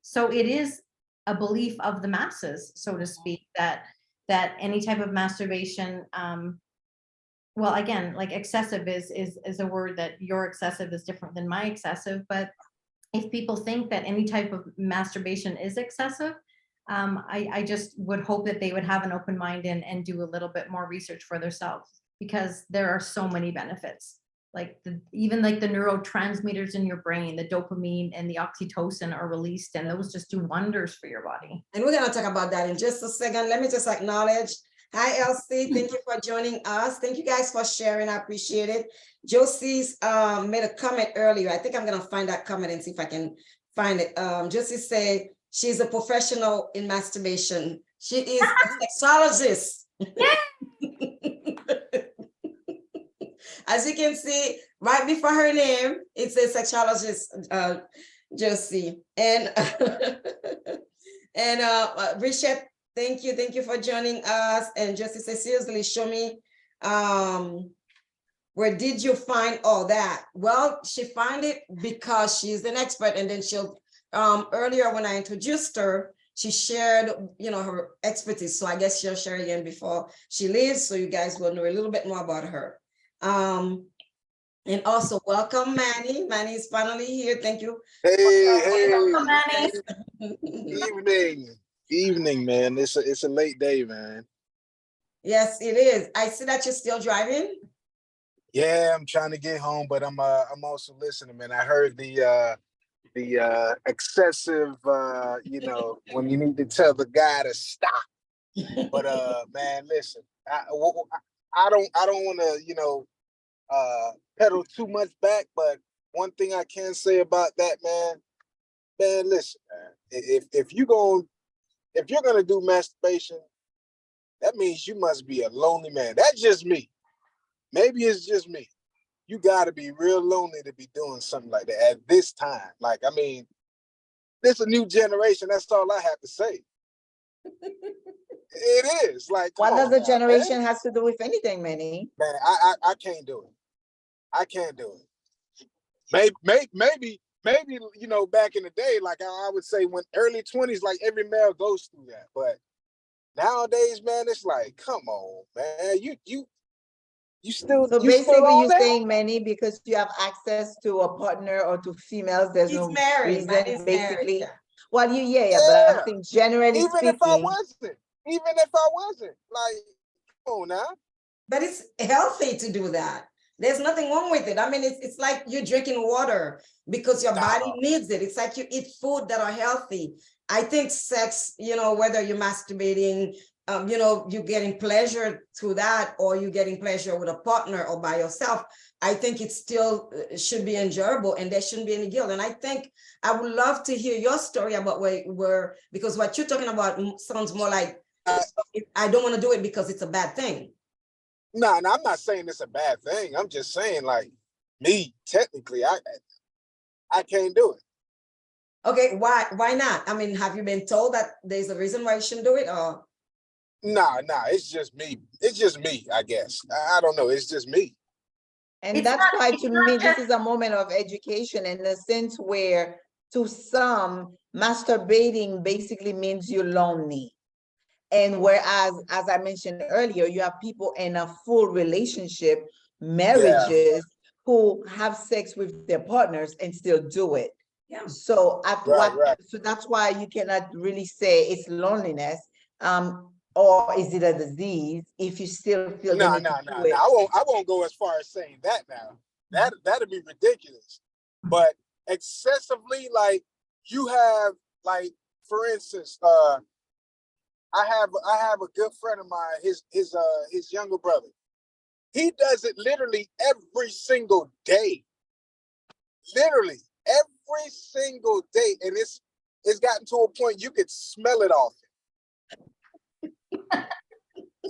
S3: so it is a belief of the masses, so to speak, that any type of masturbation, well, again, like excessive is a word that your excessive is different than my excessive. But if people think that any type of masturbation is excessive, I just would hope that they would have an open mind and do a little bit more research for themselves, because there are so many benefits. Like even like the neurotransmitters in your brain, the dopamine and the oxytocin are released, and those just do wonders for your body.
S1: And we're gonna talk about that in just a second. Let me just acknowledge. Hi, Elsie. Thank you for joining us. Thank you guys for sharing. I appreciate it. Josie's made a comment earlier. I think I'm gonna find that comment and see if I can find it. Josie say she's a professional in masturbation. She is a sexologist. As you can see, right before her name, it says sexologist, Josie. And Richard, thank you for joining us. And Josie says, seriously, show me, where did you find all that? Well, she found it because she's an expert, and then she'll, earlier when I introduced her, she shared, you know, her expertise. So I guess she'll share again before she leaves, so you guys will know a little bit more about her. And also welcome Manny. Manny is finally here. Thank you.
S4: Hey,
S3: Welcome, Manny.
S4: evening, man. It's a late day, man.
S1: Yes, it is. I see that you're still driving.
S4: Yeah, I'm trying to get home, but I'm also listening, man. I heard the excessive, you know, when you need to tell the guy to stop. But man, listen, I don't want to, you know, pedal too much back, but one thing I can say about that, man, listen, man, if you're gonna do masturbation, that means you must be a lonely man. That's just me. Maybe it's just me. You got to be real lonely to be doing something like that at this time. Like, I mean, this a new generation. That's all I have to say. It is like,
S2: What does the generation
S4: man.
S2: has to do with anything, Manny?
S4: Man, I can't do it. I can't do it. Maybe maybe, back in the day, like I would say when early 20s, like every male goes through that. But nowadays, man, it's like, come on, man. You still
S2: So
S4: you still
S2: basically
S4: on
S2: you're
S4: that?
S2: saying, Manny, because you have access to a partner or to females, there's
S1: He's
S2: no
S1: married, man,
S2: reason
S1: he's married,
S2: basically.
S1: yeah.
S2: Well, yeah, but I'm
S4: Yeah.
S2: saying generally
S4: Even if I
S2: speaking,
S4: wasn't, like, come on now.
S1: But it's healthy to do that. There's nothing wrong with it. I mean, it's like you're drinking water because your body
S4: No.
S1: needs it. It's like you eat food that are healthy. I think sex, whether you're masturbating, you're getting pleasure through that, or you're getting pleasure with a partner or by yourself. I think it still should be enjoyable and there shouldn't be any guilt. And I think I would love to hear your story about where because what you're talking about sounds more like, I don't want to do it because it's a bad thing.
S4: No, I'm not saying it's a bad thing. I'm just saying, like, me, technically, I can't do it.
S1: Okay, why not? I mean, have you been told that there's a reason why you shouldn't do it, or?
S4: Nah, it's just me. It's just me, I guess. I don't know. It's just me.
S2: and
S3: It's
S2: that's
S3: not-
S2: why
S3: it's
S2: to
S3: not
S2: me,
S3: just-
S2: this is a moment of education in the sense where to some, masturbating basically means you're lonely. And whereas, as I mentioned earlier, you have people in a full relationship, marriages, who have sex with their partners and still do it.
S1: Yeah.
S2: So
S4: Right.
S2: so that's why you cannot really say it's loneliness, or is it a disease if you still feel the
S4: No.
S2: need to do it.
S4: I won't go as far as saying that now. That'd be ridiculous. But excessively, like, you have, like, for instance, I have a good friend of mine, his younger brother. He does it literally every single day. Literally every single day. And it's gotten to a point you could smell it off him.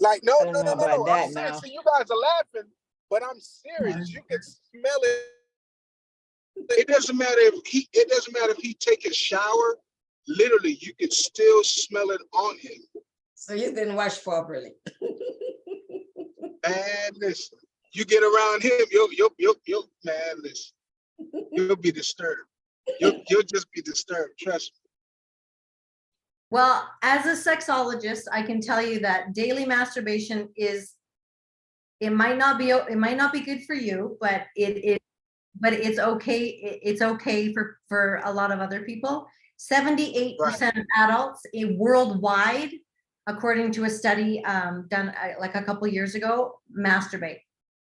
S4: Like, no.
S2: I don't know about that
S4: I'm serious.
S2: now.
S4: See, you guys are laughing, but I'm serious. You can smell it.
S5: It doesn't matter if he take a shower. Literally, you could still smell it on him.
S1: So you didn't wash properly.
S5: Man, listen, you get around him, you'll man, listen, you'll be disturbed. You'll just be disturbed. Trust me.
S3: Well, as a sexologist, I can tell you that daily masturbation it might not be good for you, but it's okay. It's okay for a lot of other people. 78% of adults worldwide, according to a study done like a couple years ago, masturbate.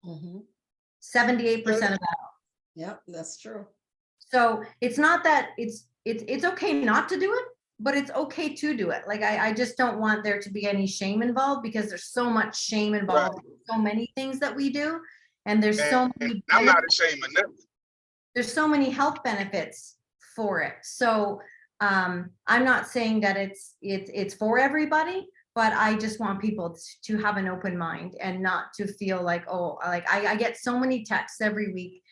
S3: 78% of adults.
S1: Yeah, that's true.
S3: So it's not that it's okay not to do it, but it's okay to do it. Like I just don't want there to be any shame involved, because there's so much shame involved in so many things that we do, and there's so many
S5: I'm not ashamed of nothing.
S3: there's so many health benefits for it. So I'm not saying that it's for everybody, but I just want people to have an open mind and not to feel like, oh, like I get so many texts every week,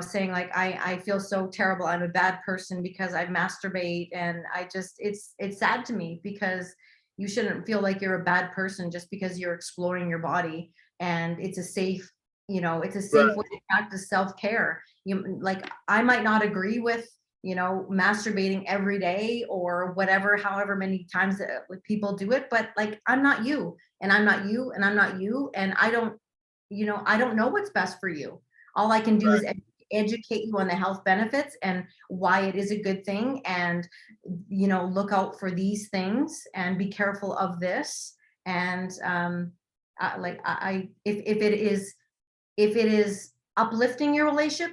S3: saying like, I feel so terrible. I'm a bad person because I masturbate. And it's sad to me, because you shouldn't feel like you're a bad person just because you're exploring your body, and it's a safe way to practice self-care. Like, I might not agree with, masturbating every day or whatever, however many times that people do it, but like, I'm not you, and I'm not you, and I'm not you. And I don't know what's best for you. All I can do is educate you on the health benefits and why it is a good thing, and look out for these things and be careful of this. And if it is uplifting your relationship,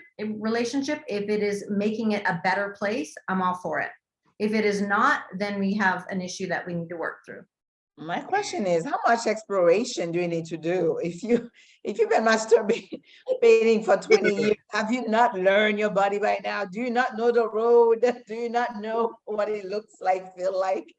S3: if it is making it a better place, I'm all for it. If it is not, then we have an issue that we need to work through.
S2: My question is, how much exploration do you need to do? If you've been masturbating for 20 years, have you not learned your body by now? Do you not know the road? Do you not know what it looks like, feel like?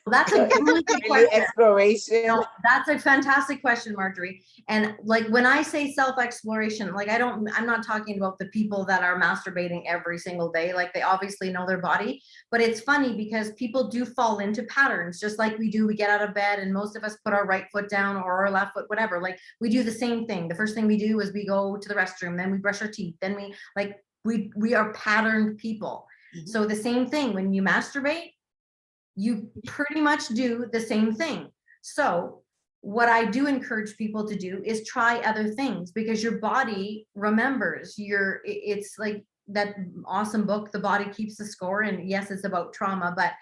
S3: That's a really good
S2: Really
S3: question.
S2: exploration.
S3: No, that's a fantastic question, Marjorie. And like, when I say self-exploration, like, I'm not talking about the people that are masturbating every single day. Like, they obviously know their body, but it's funny because people do fall into patterns, just like we do. We get out of bed and most of us put our right foot down or our left foot, whatever. Like, we do the same thing. The first thing we do is we go to the restroom, then we brush our teeth, then we, like, We are patterned people.
S1: Mhm.
S3: So the same thing, when you masturbate, you pretty much do the same thing. So what I do encourage people to do is try other things, because your body remembers. It's like that awesome book, The Body Keeps the Score. And yes, it's about trauma, but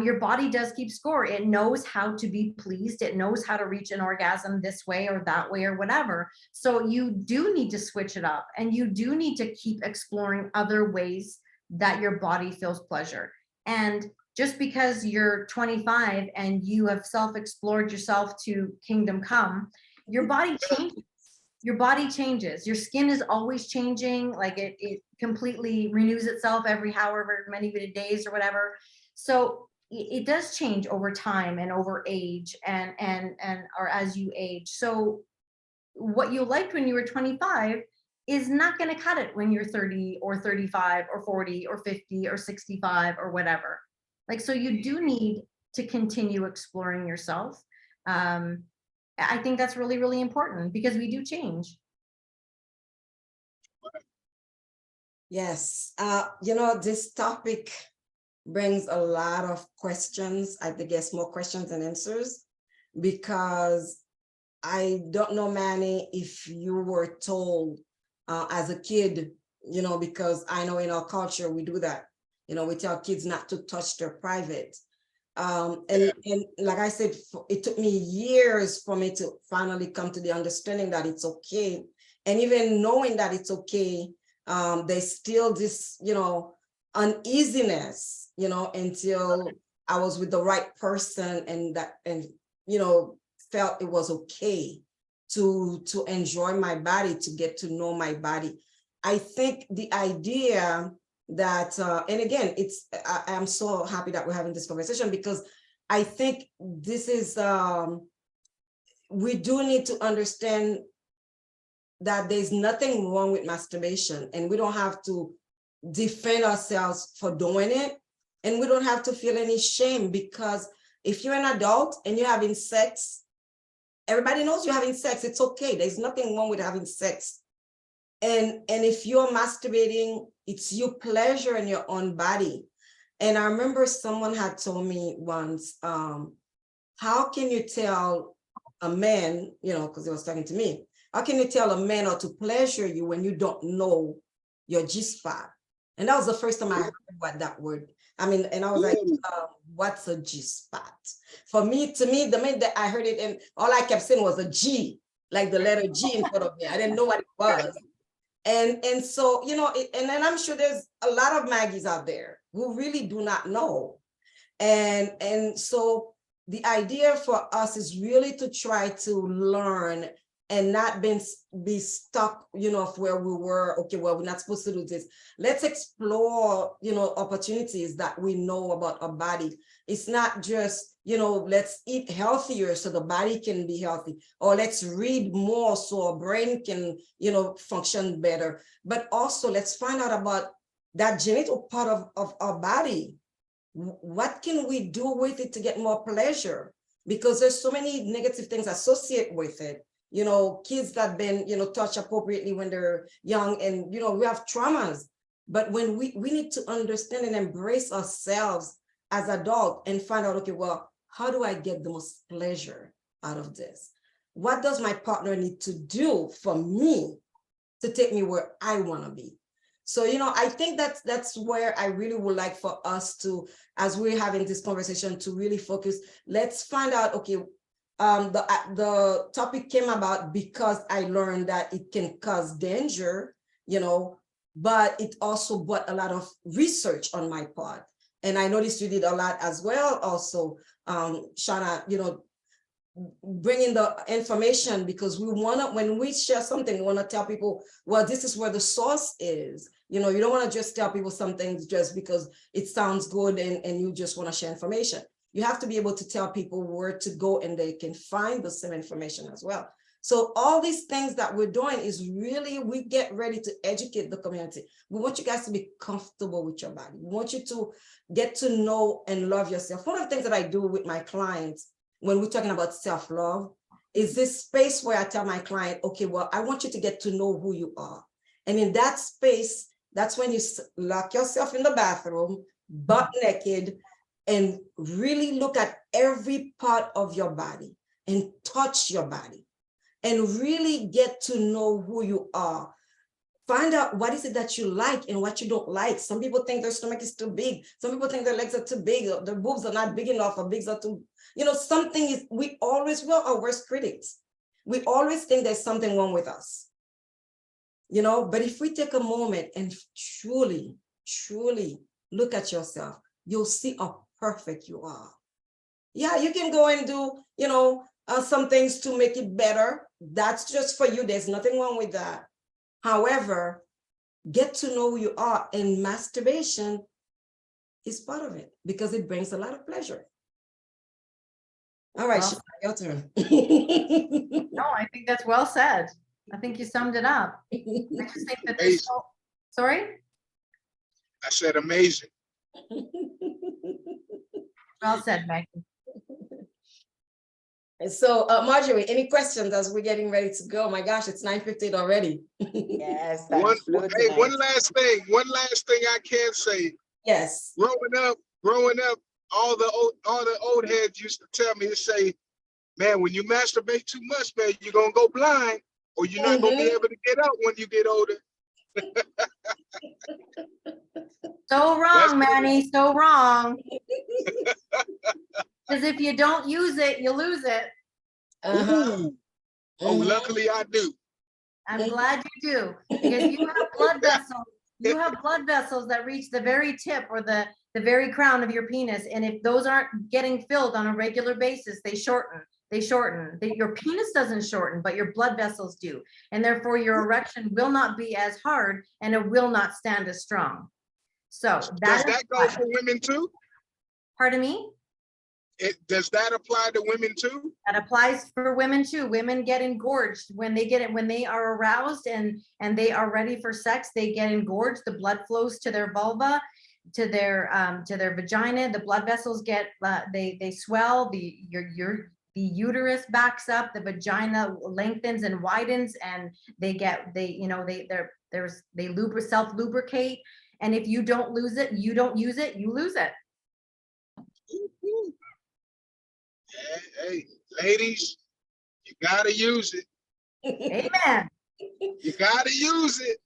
S3: your body does keep score. It knows how to be pleased. It knows how to reach an orgasm this way or that way or whatever. So you do need to switch it up, and you do need to keep exploring other ways that your body feels pleasure. And just because you're 25 and you have self-explored yourself to kingdom come, your body changes. Your body changes. Your skin is always changing. Like it completely renews itself every however many days or whatever. So it does change over time and over age and or as you age. So what you liked when you were 25 is not going to cut it when you're 30 or 35 or 40 or 50 or 65 or whatever. Like, so you do need to continue exploring yourself. I think that's really, really important, because we do change.
S1: Yes, this topic brings a lot of questions. I guess more questions than answers, because I don't know, Manny, if you were told as a kid, because I know in our culture we do that. We tell kids not to touch their private. And like I said, it took me years for me to finally come to the understanding that it's okay. And even knowing that it's okay, there's still this, uneasiness, until I was with the right person and felt it was okay to enjoy my body, to get to know my body. I think the idea that, and again, I'm so happy that we're having this conversation, because I think this is, we do need to understand that there's nothing wrong with masturbation, and we don't have to defend ourselves for doing it. And we don't have to feel any shame, because if you're an adult and you're having sex, everybody knows you're having sex. It's okay. There's nothing wrong with having sex. And if you're masturbating, it's your pleasure in your own body. And I remember someone had told me once, how can you tell a man, because he was talking to me, how can you tell a man how to pleasure you when you don't know your G-spot? And that was the first time I heard what that word. And I was like, what's a G-spot? To me, the minute that I heard it, and all I kept saying was a G, like the letter G in front of me. I didn't know what it was. And so, and then I'm sure there's a lot of Maggies out there who really do not know. And so the idea for us is really to try to learn and not be stuck, where we were. Okay, well, we're not supposed to do this. Let's explore, opportunities that we know about our body. It's not just, let's eat healthier so the body can be healthy, or let's read more so our brain can, function better. But also let's find out about that genital part of our body. What can we do with it to get more pleasure? Because there's so many negative things associated with it. Kids that have been, touched appropriately when they're young, and, we have traumas. But when we need to understand and embrace ourselves as adults and find out, okay, well, how do I get the most pleasure out of this? What does my partner need to do for me to take me where I want to be? So, I think that's where I really would like for us to, as we're having this conversation, to really focus. Let's find out, okay, the topic came about because I learned that it can cause danger, but it also brought a lot of research on my part. And I noticed you did a lot as well also, Shauna, bringing the information, because we want to, when we share something, we want to tell people, well, this is where the source is. You don't want to just tell people something just because it sounds good and you just want to share information. You have to be able to tell people where to go and they can find the same information as well. So all these things that we're doing is really, we get ready to educate the community. We want you guys to be comfortable with your body. We want you to get to know and love yourself. One of the things that I do with my clients when we're talking about self-love is this space where I tell my client, okay, well, I want you to get to know who you are. And in that space, That's when you lock yourself in the bathroom, butt naked, and really look at every part of your body and touch your body and really get to know who you are. Find out what is it that you like and what you don't like. Some people think their stomach is too big. Some people think their legs are too big. Their boobs are not big enough, or bigs are too, something is, we always will our worst critics. We always think there's something wrong with us. But if we take a moment and truly, truly look at yourself, you'll see how perfect you are. Yeah, you can go and do, some things to make it better. That's just for you. There's nothing wrong with that. However, get to know who you are, and masturbation is part of it because it brings a lot of pleasure. All right,
S3: Well,
S1: your turn.
S3: no, I think that's well said. I think you summed it up. I just think that there's sorry?
S5: I said amazing.
S3: Well said, Maggie.
S1: So, Marjorie, any questions as we're getting ready to go? My gosh, it's 9:15 already.
S2: Yes.
S5: One last thing I can say.
S1: Yes.
S5: Growing up, all the old heads used to tell me to say, man, when you masturbate too much, man, you're gonna go blind, or you're not gonna be able to get out when you get older.
S3: So wrong, Manny, so wrong. Because if you don't use it, you lose it.
S5: Oh, luckily I do.
S3: I'm glad you do, because you have blood vessels. You have blood vessels that reach the very tip or the very crown of your penis. And if those aren't getting filled on a regular basis, they shorten. Your penis doesn't shorten, but your blood vessels do. And therefore your erection will not be as hard and it will not stand as strong. So
S5: does that go for women too?
S3: Pardon me?
S5: Does that apply to women too?
S3: That applies for women too. Women get engorged when they are aroused and they are ready for sex. They get engorged. The blood flows to their vulva, to their vagina. The blood vessels get they swell. The uterus backs up. The vagina lengthens and widens, and they self lubricate. And if you don't use it, you lose it.
S5: Hey, ladies, you gotta use it.
S3: Amen.
S5: You gotta use it.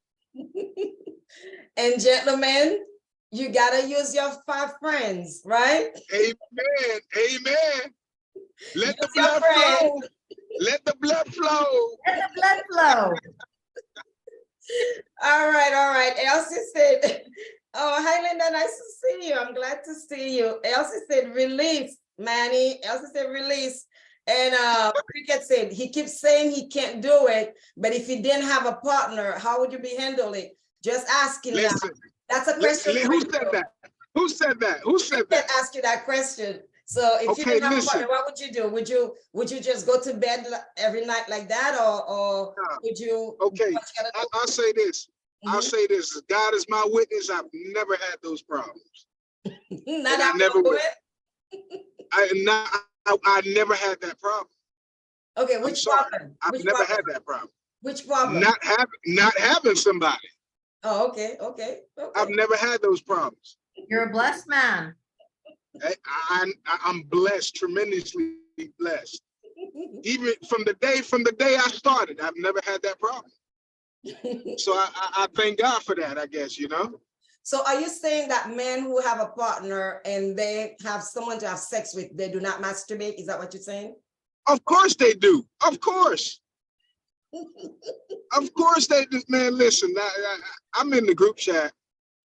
S1: And gentlemen, you gotta use your 5 friends, right?
S5: Amen. Amen. Let the blood flow. Let the blood flow.
S3: Let the blood flow.
S1: All right. Elsie said, oh, hi, Linda, nice to see you. I'm glad to see you. Elsie said, release, Manny. Elsie said, release. And Cricket said, he keeps saying he can't do it, but if he didn't have a partner, how would you be handling it? Just asking that. That's a question.
S5: Who said that? Who said that? Who said that?
S1: Ask you that question. So if you didn't have a partner, what would you do? Would you just go to bed every night like that, or would you?
S5: Okay, I'll say this. I'll say this. God is my witness. I've never had those problems. I never will. I never had that problem.
S1: Okay, which problem?
S5: I've never had that problem.
S1: Which problem?
S5: Not having somebody.
S1: Oh, okay.
S5: I've never had those problems.
S3: You're a blessed man.
S5: I'm blessed, tremendously blessed. Even from the day I started, I've never had that problem. So I thank God for that, I guess,
S1: So are you saying that men who have a partner and they have someone to have sex with, they do not masturbate? Is that what you're saying?
S5: Of course they do. Of course. Of course they do. Man, listen, I'm in the group chat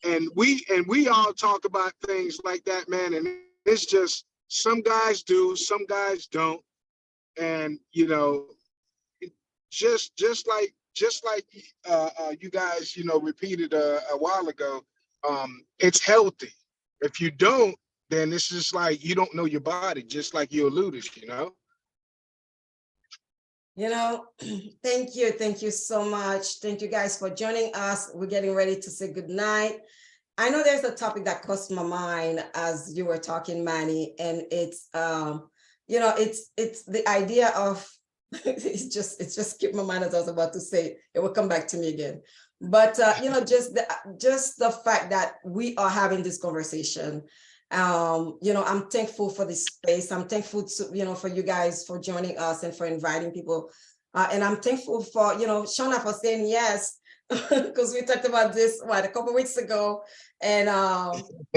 S5: and we all talk about things like that, man. And it's just, some guys do, some guys don't. And, just like you guys, repeated a while ago, it's healthy. If you don't, then it's just like you don't know your body, just like you alluded,
S1: Thank you so much. Thank you guys for joining us. We're getting ready to say good night. I know there's a topic that crossed my mind as you were talking, Manny, and it's it's the idea of it's just skipped my mind as I was about to say it will come back to me again. But you know, just the fact that we are having this conversation. You know, I'm thankful for this space. I'm thankful to, you know, for you guys for joining us and for inviting people. And I'm thankful for, you know, Shauna for saying yes, because we talked about this a couple weeks ago. And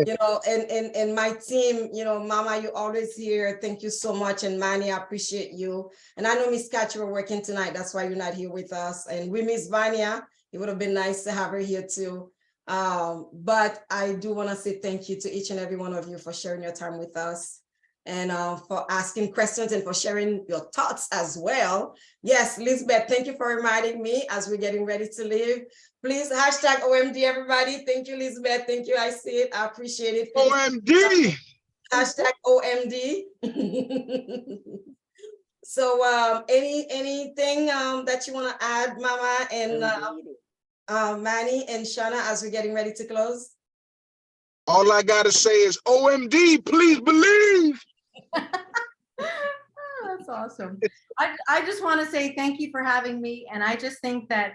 S1: you know, and my team, you know, Mama, you always here. Thank you so much. And Manny, I appreciate you. And I know Miss Kattia were working tonight. That's why you're not here with us. And we miss Vanya. It would have been nice to have her here too. But I do want to say thank you to each and every one of you for sharing your time with us and for asking questions and for sharing your thoughts as well. Yes, Lisbeth, thank you for reminding me as we're getting ready to leave. Please hashtag OMD, everybody. Thank you, Lisbeth. Thank you. I see it. I appreciate it.
S5: OMD.
S1: Hashtag OMD. So anything that you want to add, Mama and Manny and Shauna, as we're getting ready to close?
S5: All I gotta say is OMD, please believe.
S3: Oh, that's awesome. I just want to say thank you for having me. And I just think that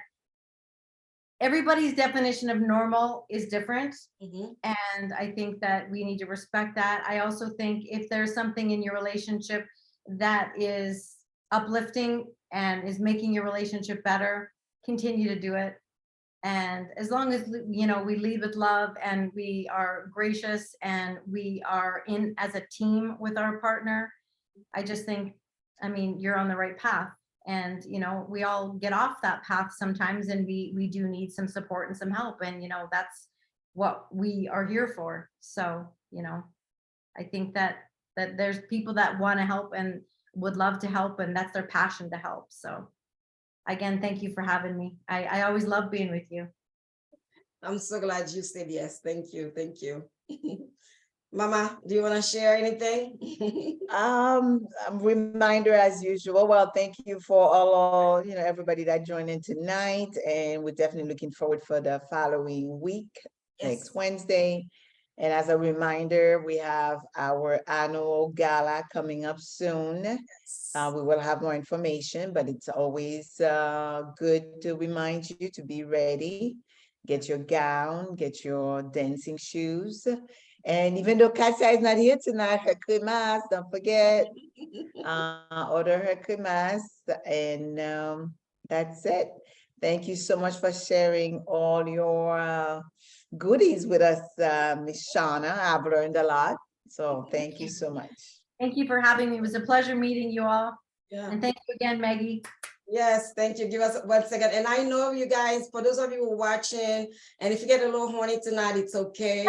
S3: everybody's definition of normal is different. And I think that we need to respect that. I also think if there's something in your relationship that is uplifting and is making your relationship better, continue to do it. And as long as, you know, we lead with love and we are gracious and we are in as a team with our partner, I just think, I mean, you're on the right path. And, you know, we all get off that path sometimes, and we do need some support and some help. And, you know, that's what we are here for. So, you know, I think that there's people that want to help and would love to help, and that's their passion to help. So again, thank you for having me. I always love being with you.
S1: I'm so glad you said yes. Thank you. Thank you. Mama, do you want to share anything?
S2: A reminder as usual. Well, thank you for all, you know, everybody that joined in tonight, and we're definitely looking forward for the following week, next Wednesday. And as a reminder, we have our annual gala coming up soon. We will have more information, but it's always good to remind you to be ready. Get your gown, get your dancing shoes. And even though Kattia is not here tonight, her cremas, don't forget, order her cremas. And that's it. Thank you so much for sharing all your goodies with us, Miss Shauna. I've learned a lot. So thank you so much.
S3: Thank you for having me. It was a pleasure meeting you all.
S1: Yeah.
S3: And thank you again, Maggie.
S1: Yes, thank you. Give us 1 second. And I know you guys, for those of you who are watching, and if you get a little horny tonight, it's okay.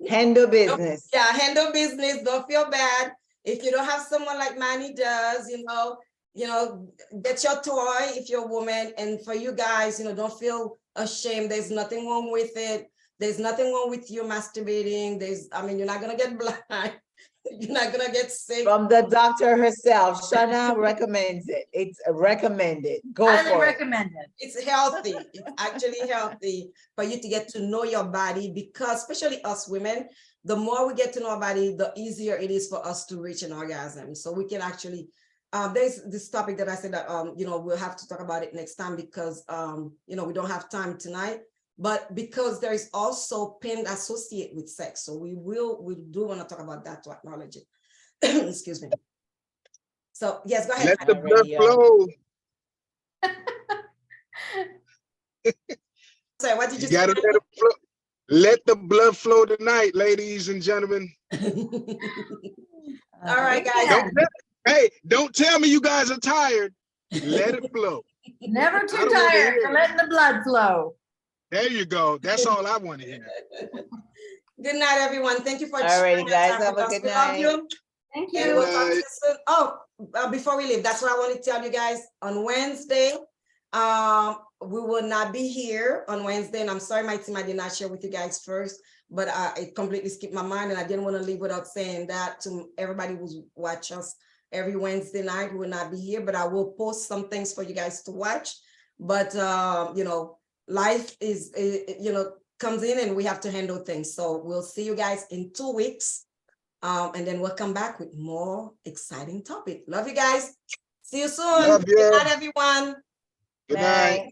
S2: Handle business.
S1: Yeah, handle business. Don't feel bad. If you don't have someone like Manny does, you know, get your toy if you're a woman. And for you guys, you know, don't feel ashamed. There's nothing wrong with it. There's nothing wrong with you masturbating. I mean, you're not gonna get blind. You're not gonna get sick.
S2: From the doctor herself, Shauna recommends it. It's recommended. Go
S3: Highly
S2: for it.
S3: recommended.
S1: It's healthy. It's actually healthy for you to get to know your body, because especially us women, the more we get to know our body, the easier it is for us to reach an orgasm. So we can actually, there's this topic that I said that, you know, we'll have to talk about it next time because, you know, we don't have time tonight. But because there is also pain associated with sex. So we do want to talk about that to acknowledge it. Excuse me. So yes, go ahead.
S5: Let the blood flow.
S1: Sorry, what did you
S5: say? Gotta let it flow. Let the blood flow tonight, ladies and gentlemen.
S1: All right, guys.
S5: Don't tell me you guys are tired. Let it flow.
S3: Never too tired for letting the blood flow.
S5: There you go. That's all I want to hear.
S1: Good night, everyone. Thank you for
S2: joining us. Guys, have a good night.
S1: We love you.
S3: Thank
S1: And
S3: you.
S1: we'll talk to you soon. Oh, before we leave, that's what I want to tell you guys. On Wednesday, we will not be here on Wednesday. And I'm sorry, my team, I did not share with you guys first, but it completely skipped my mind. And I didn't want to leave without saying that to everybody who's watch us every Wednesday night. We will not be here, but I will post some things for you guys to watch. But, you know, life is, you know, comes in and we have to handle things. So we'll see you guys in 2 weeks. And then we'll come back with more exciting topic. Love you guys. See you soon.
S5: Love you.
S1: Good night, everyone.
S5: Good night.